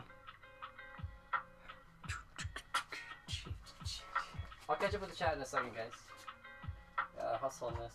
I'll catch up with the chat in a second, guys. Hustle on this.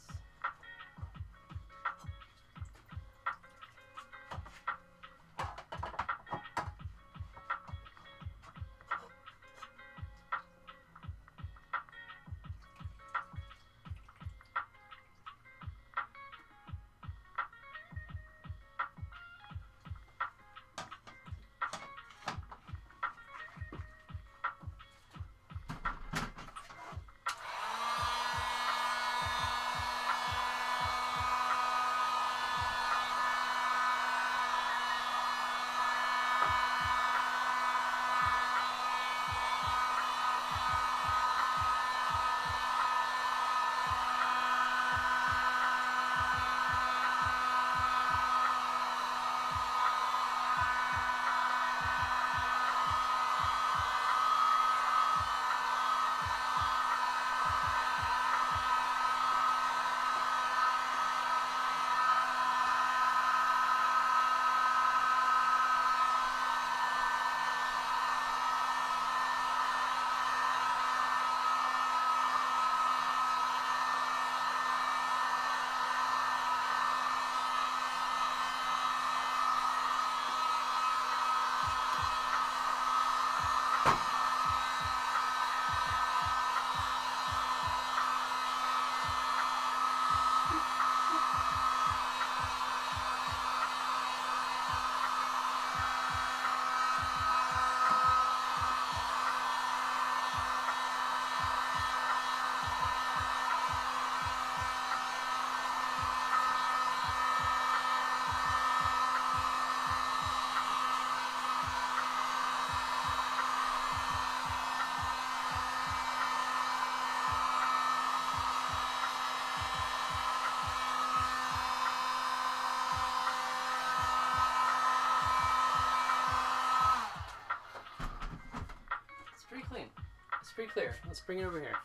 Pretty clear. Let's bring it over here.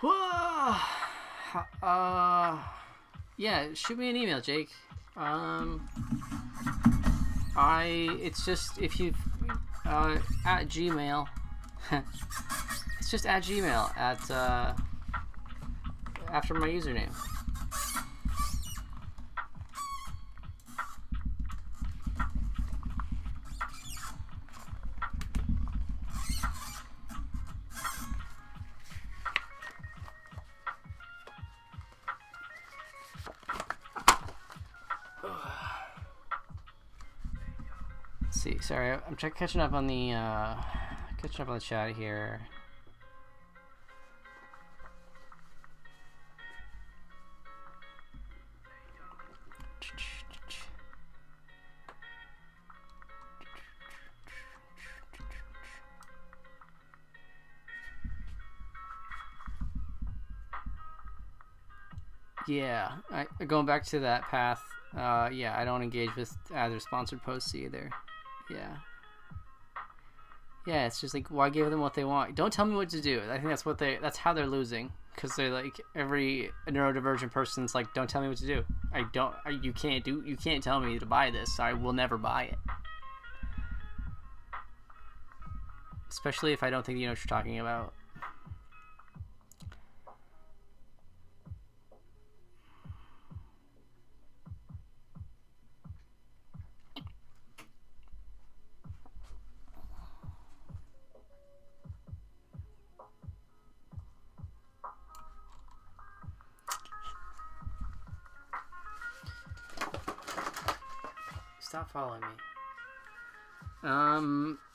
Whoa! Yeah, shoot me an email, Jake. It's just if you at Gmail. It's just at Gmail at after my username. See, sorry, I'm catching up on the chat here. Yeah, going back to that path. Yeah, I don't engage with either sponsored posts either. Yeah. Yeah, it's just like, why give them what they want? Don't tell me what to do. I think that's how they're losing, because they're like, every neurodivergent person's like, don't tell me what to do. You can't tell me to buy this. I will never buy it. Especially if I don't think you know what you're talking about. Stop following me.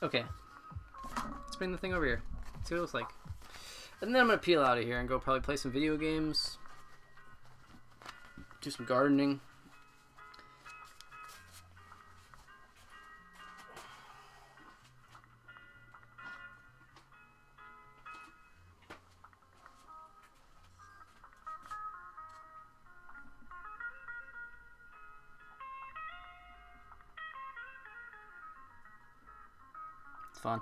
Okay. Let's bring the thing over here. See what it looks like. And then I'm gonna peel out of here and go probably play some video games. Do some gardening. It's fun.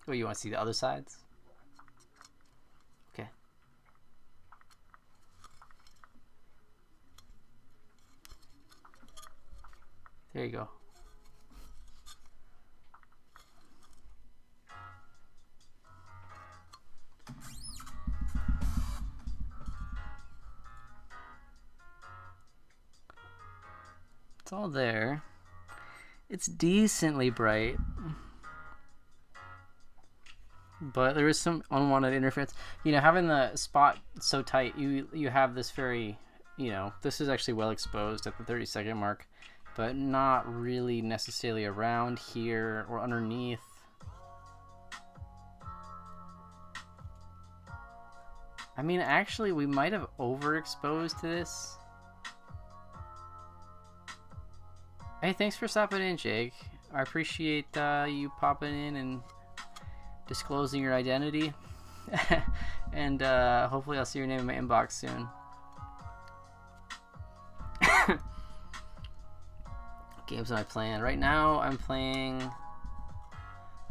Oh, you want to see the other sides? Okay. There you go. It's all there. It's decently bright, but there is some unwanted interference. You know, having the spot so tight, you have this very, you know, this is actually well exposed at the 30-second mark, but not really necessarily around here or underneath. I mean, actually, we might have overexposed this. Hey, thanks for stopping in, Jake. I appreciate you popping in and disclosing your identity. And hopefully I'll see your name in my inbox soon. Games am I playing? Right now I'm playing...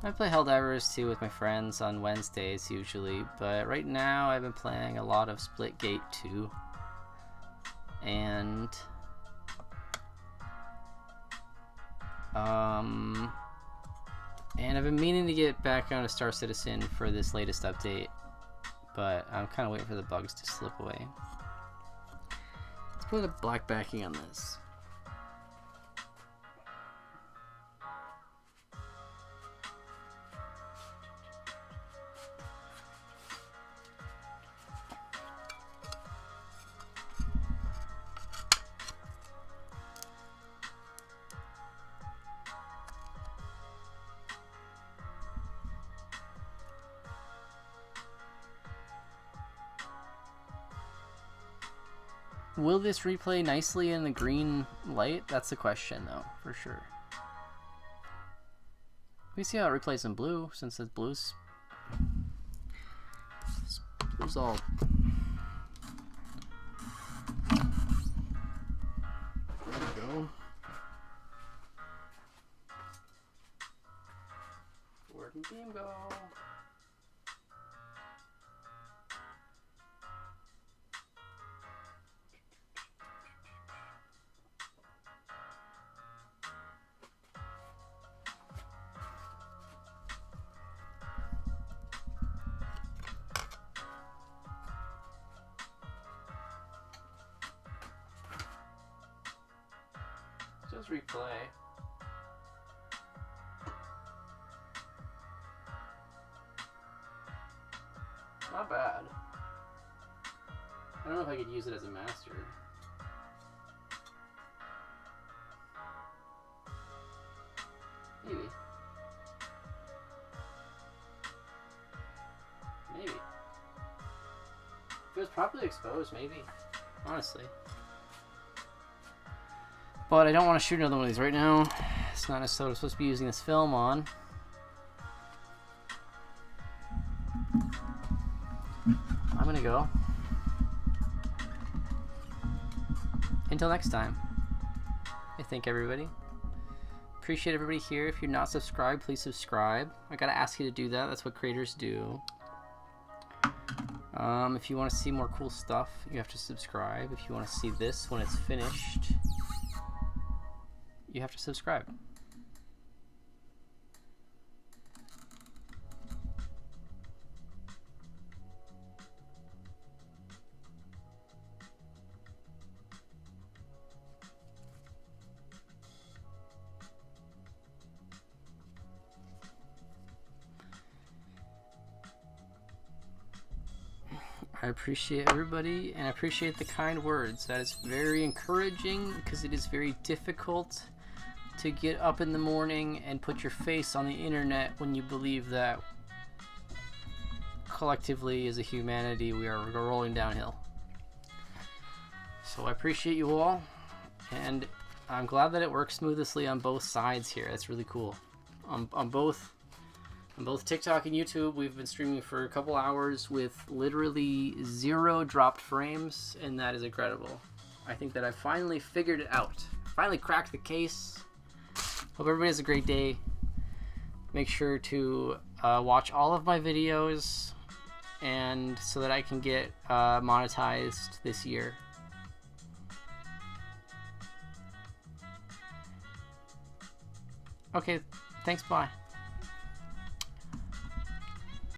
I play Helldivers 2 with my friends on Wednesdays usually, but right now I've been playing a lot of Splitgate 2. And... and I've been meaning to get back onto Star Citizen for this latest update, but I'm kind of waiting for the bugs to slip away. Let's put a black backing on this. Will this replay nicely in the green light? That's the question, though, for sure. We see how it replays in blue, since it's blue's all. There we go. Where did the game go? Replay. Not bad. I don't know if I could use it as a master. Maybe. Maybe. If it was properly exposed, maybe. Honestly. But I don't want to shoot another one of these right now. It's not necessarily what I'm supposed to be using this film on. I'm gonna go. Until next time. thank everybody. Appreciate everybody here. If you're not subscribed, please subscribe. I gotta ask you to do that. That's what creators do. If you want to see more cool stuff, you have to subscribe. If you want to see this when it's finished, you have to subscribe. I appreciate everybody, and I appreciate the kind words. That is very encouraging, because it is very difficult to get up in the morning and put your face on the internet when you believe that collectively as a humanity we are rolling downhill. So I appreciate you all, and I'm glad that it works smoothly on both sides here. That's really cool. On both TikTok and YouTube, we've been streaming for a couple hours with literally 0 dropped frames, and that is incredible. I think that I finally figured it out. Finally cracked the case. Hope everybody has a great day. Make sure to watch all of my videos, and so that I can get monetized this year. Okay, thanks, bye.